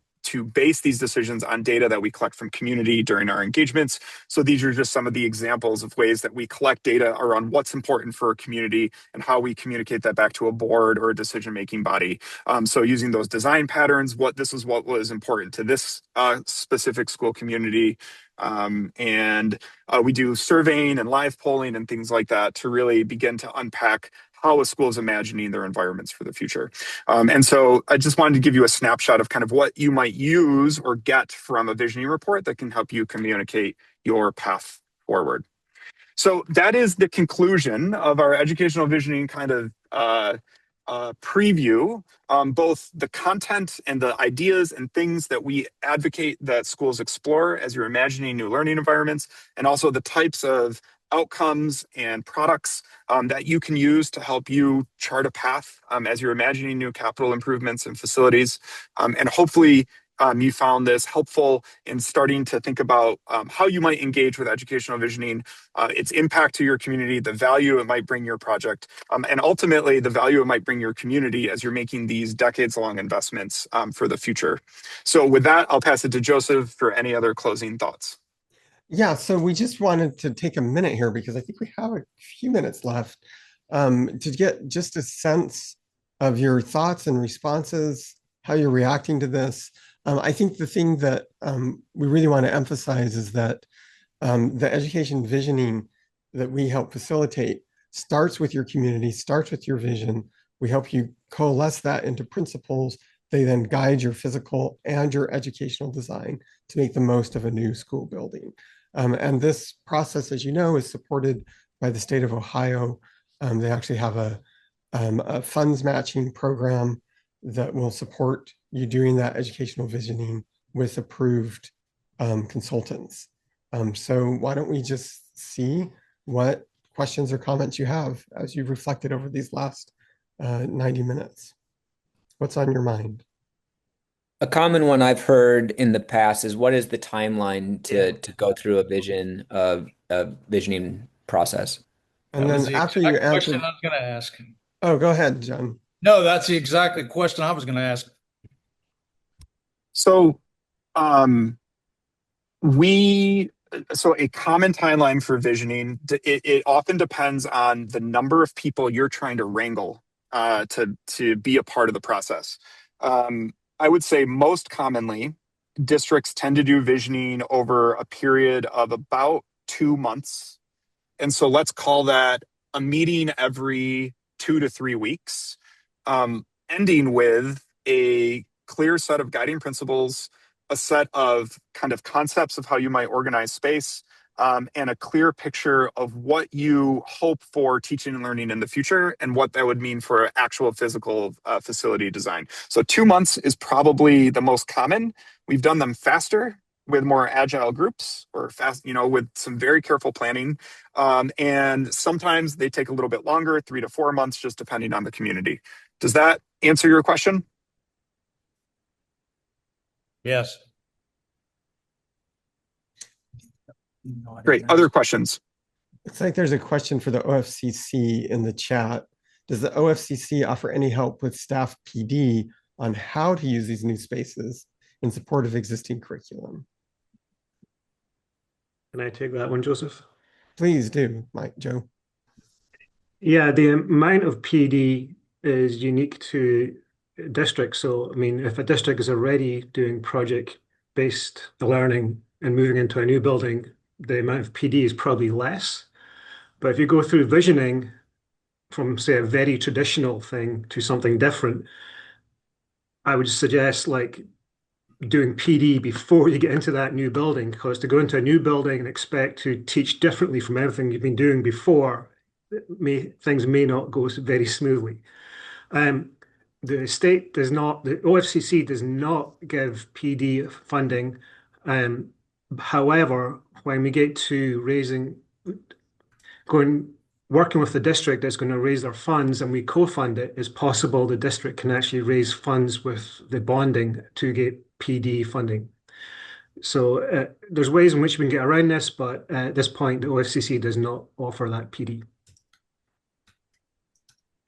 base these decisions on data that we collect from community during our engagements. So these are just some of the examples of ways that we collect data around what's important for a community and how we communicate that back to a board or a decision-making body. So using those design patterns, this is what was important to this specific school community. And we do surveying and live polling and things like that to really begin to unpack how a school is imagining their environments for the future. And so I just wanted to give you a snapshot of kind of what you might use or get from a visioning report that can help you communicate your path forward. So that is the conclusion of our educational visioning kind of preview, both the content and the ideas and things that we advocate that schools explore as you're imagining new learning environments, and also the types of outcomes and products that you can use to help you chart a path as you're imagining new capital improvements and facilities. And hopefully you found this helpful in starting to think about how you might engage with educational visioning, its impact to your community, the value it might bring your project, and ultimately the value it might bring your community as you're making these decades-long investments for the future. So with that, I'll pass it to Joseph for any other closing thoughts. Yeah, so we just wanted to take a minute here because I think we have a few minutes left to get just a sense of your thoughts and responses, how you're reacting to this. I think the thing that we really want to emphasize is that the education visioning that we help facilitate starts with your community, starts with your vision. We help you coalesce that into principles. They then guide your physical and your educational design to make the most of a new school building. And this process, as you know, is supported by the state of Ohio. They actually have a funds matching program that will support you doing that educational visioning with approved consultants. So why don't we just see what questions or comments you have as you've reflected over these last 90 minutes? What's on your mind? A common one I've heard in the past is what is the timeline to go through a visioning process? And That was then the after you exact question answer, I was going to ask. oh, go ahead, John. No, that's the exact question I was going to ask. So um, we so a common timeline for visioning, it often depends on the number of people you're trying to wrangle to be a part of the process. I would say most commonly, districts tend to do visioning over a period of about 2 months. And so let's call that a meeting every 2 to 3 weeks, ending with a clear set of guiding principles, a set of kind of concepts of how you might organize space, and a clear picture of what you hope for teaching and learning in the future and what that would mean for actual physical facility design. So 2 months is probably the most common. We've done them faster with more agile groups or fast, with some very careful planning. And sometimes they take a little bit longer, 3 to 4 months, just depending on the community. Does that answer your question? Yes. Great. Other questions? Looks like there's a question for the OFCC in the chat. Does the OFCC offer any help with staff PD on how to use these new spaces in support of existing curriculum? Can I take that one, Joseph? Please do, Mike, Joe. Yeah, the amount of PD is unique to districts. So, I mean, if a district is already doing project-based learning and moving into a new building, the amount of PD is probably less. But if you go through visioning from, say, a very traditional thing to something different, I would suggest like doing PD before you get into that new building, because to go into a new building and expect to teach differently from everything you've been doing before, things may not go very smoothly. Um, the state does not, the OFCC does not give PD funding. However, when we get to working with the district that's going to raise their funds and we co-fund it, it's possible the district can actually raise funds with the bonding to get PD funding. So there's ways in which we can get around this, but at this point, the OFCC does not offer that PD.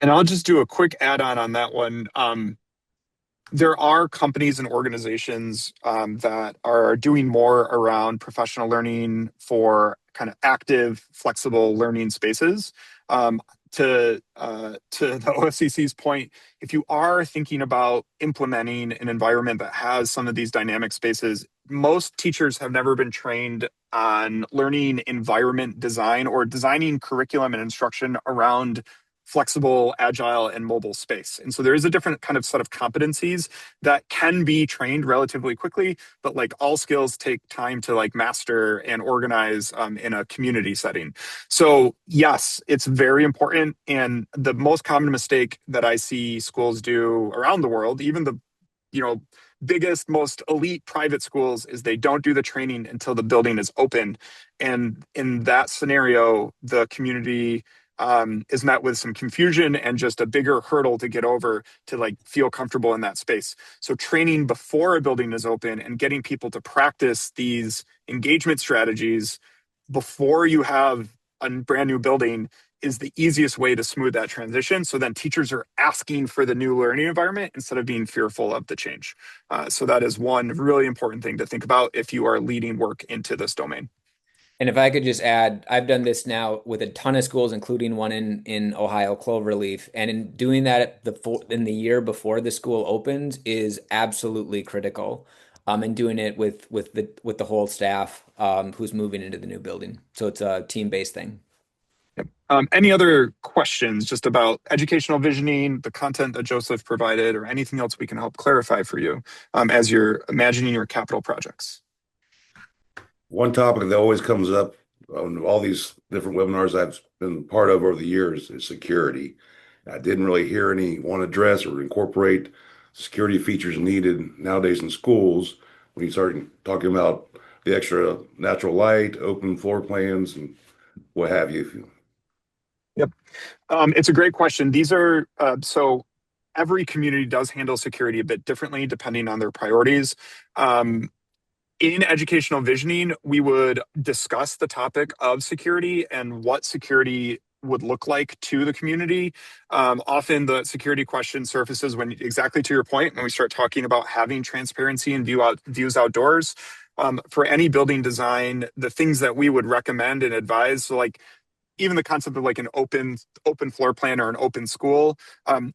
And I'll just do a quick add-on on that one. There are companies and organizations that are doing more around professional learning for kind of active, flexible learning spaces. To the OFCC's point, if you are thinking about implementing an environment that has some of these dynamic spaces, most teachers have never been trained on learning environment design or designing curriculum and instruction around flexible, agile, and mobile space. And so there is a different kind of set of competencies that can be trained relatively quickly, but like all skills take time to like master and organize in a community setting. So yes, it's very important. And the most common mistake that I see schools do around the world, even the biggest, most elite private schools, is they don't do the training until the building is open. And in that scenario, the community is met with some confusion and just a bigger hurdle to get over to like feel comfortable in that space. So training before a building is open and getting people to practice these engagement strategies before you have a brand new building is the easiest way to smooth that transition. So then teachers are asking for the new learning environment instead of being fearful of the change. So that is one really important thing to think about if you are leading work into this domain. And if I could just add, I've done this now with a ton of schools, including one in Ohio, Cloverleaf, and in doing that in the year before the school opens is absolutely critical. And doing it with the whole staff who's moving into the new building. So it's a team-based thing. Any other questions just about educational visioning, the content that Joseph provided, or anything else we can help clarify for you as you're imagining your capital projects? One topic that always comes up on all these different webinars I've been part of over the years is security. I didn't really hear anyone address or incorporate security features needed nowadays in schools when you start talking about the extra natural light, open floor plans, and what have you. Yep. It's a great question. These are so every community does handle security a bit differently depending on their priorities. In educational visioning, we would discuss the topic of security and what security would look like to the community. Often the security question surfaces when, exactly to your point, when we start talking about having transparency and views outdoors. For any building design, the things that we would recommend and advise, so like even the concept of like an open floor plan or an open school,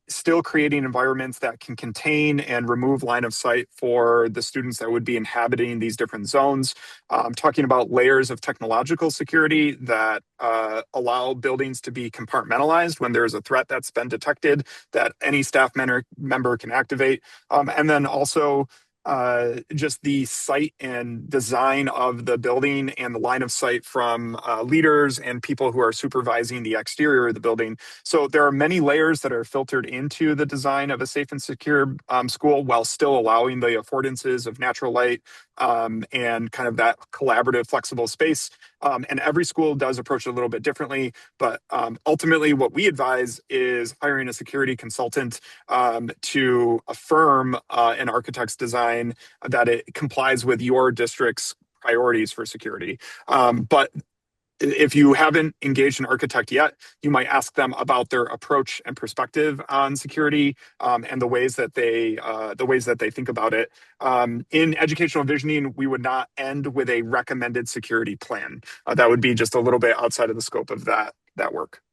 still creating environments that can contain and remove line of sight for the students that would be inhabiting these different zones. Talking about layers of technological security that allow buildings to be compartmentalized when there's a threat that's been detected that any staff member can activate. And then also just the site and design of the building and the line of sight from leaders and people who are supervising the exterior of the building. So there are many layers that are filtered into the design of a safe and secure school while still allowing the affordances of natural light and kind of that collaborative, flexible space. And every school does approach it a little bit differently, but ultimately what we advise is hiring a security consultant to affirm an architect's design that it complies with your district's priorities for security. But if you haven't engaged an architect yet, you might ask them about their approach and perspective on security and the ways that they think about it. In educational visioning, we would not end with a recommended security plan. That would be just a little bit outside of the scope of that work.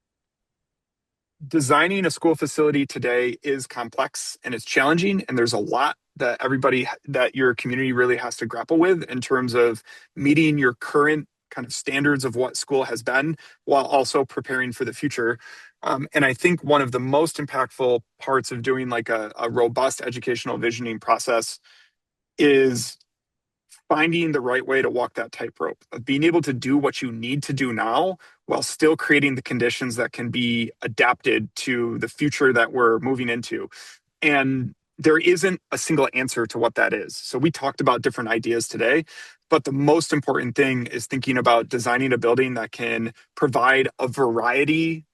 Designing a school facility today is complex and it's challenging, and there's a lot that your community really has to grapple with in terms of meeting your current kind of standards of what school has been while also preparing for the future. And I think one of the most impactful parts of doing like a robust educational visioning process is finding the right way to walk that tightrope of being able to do what you need to do now while still creating the conditions that can be adapted to the future that we're moving into. And there isn't a single answer to what that is. So we talked about different ideas today, but the most important thing is thinking about designing a building that can provide a variety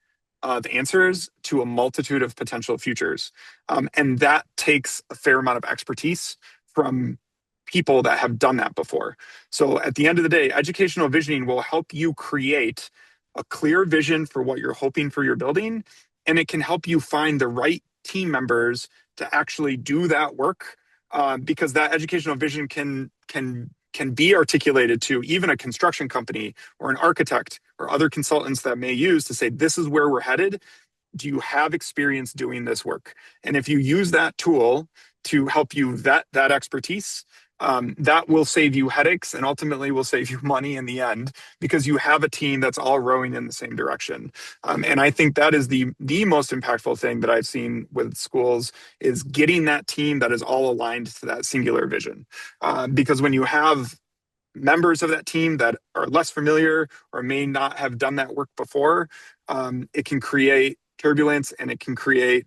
of answers to a multitude of potential futures. And that takes a fair amount of expertise from people that have done that before. So at the end of the day, educational visioning will help you create a clear vision for what you're hoping for your building, and it can help you find the right team members to actually do that work, because that educational vision can be articulated to even a construction company or an architect or other consultants that may use to say, this is where we're headed. Do you have experience doing this work? And if you use that tool to help you vet that expertise, that will save you headaches and ultimately will save you money in the end because you have a team that's all rowing in the same direction. And I think that is the most impactful thing that I've seen with schools is getting that team that is all aligned to that singular vision. Because when you have members of that team that are less familiar or may not have done that work before, it can create turbulence and it can create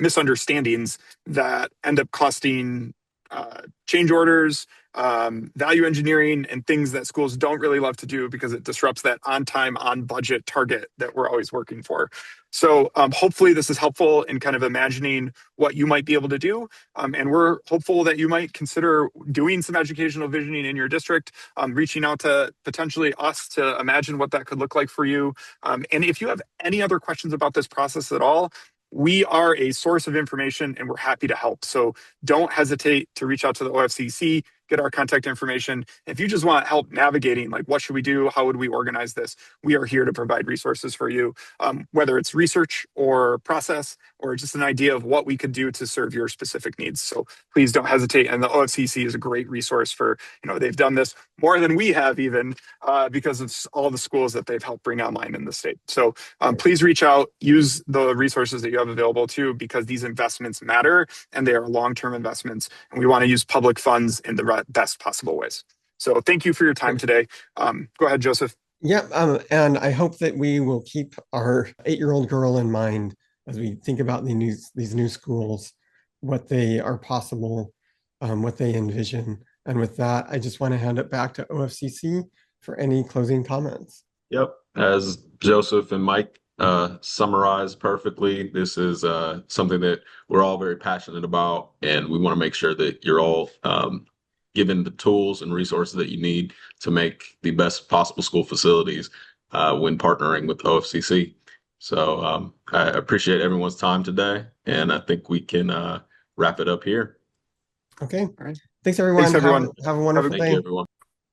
misunderstandings that end up costing change orders, value engineering, and things that schools don't really love to do because it disrupts that on time, on budget target that we're always working for. So hopefully this is helpful in kind of imagining what you might be able to do. And we're hopeful that you might consider doing some educational visioning in your district, reaching out to potentially us to imagine what that could look like for you. And if you have any other questions about this process at all, we are a source of information and we're happy to help. So don't hesitate to reach out to the OFCC, get get our contact information. If you just want help navigating, like what should we do? How would we organize this? We are here to provide resources for you, whether it's research or process or just an idea of what we could do to serve your specific needs. So please don't hesitate. And the OFCC is a great resource for, they've done this more than we have even because of all the schools that they've helped bring online in the state. So please reach out, use the resources that you have available too, because these investments matter and they are long-term investments. And we want to use public funds in the best possible ways. So thank you for your time today. Go ahead, Joseph. Yeah, and I hope that we will keep our 8-year-old girl in mind as we think about these new schools, what they are possible, what they envision. And with that, I just want to hand it back to OFCC for any closing comments. Yep. As Joseph and Mike summarized perfectly, this is something that we're all very passionate about, and we want to make sure that you're all given the tools and resources that you need to make the best possible school facilities when partnering with OFCC. So I appreciate everyone's time today, and I think we can wrap it up here. Okay. All right. Thanks, everyone. Thanks, everyone. Have a wonderful Thank day. you, everyone.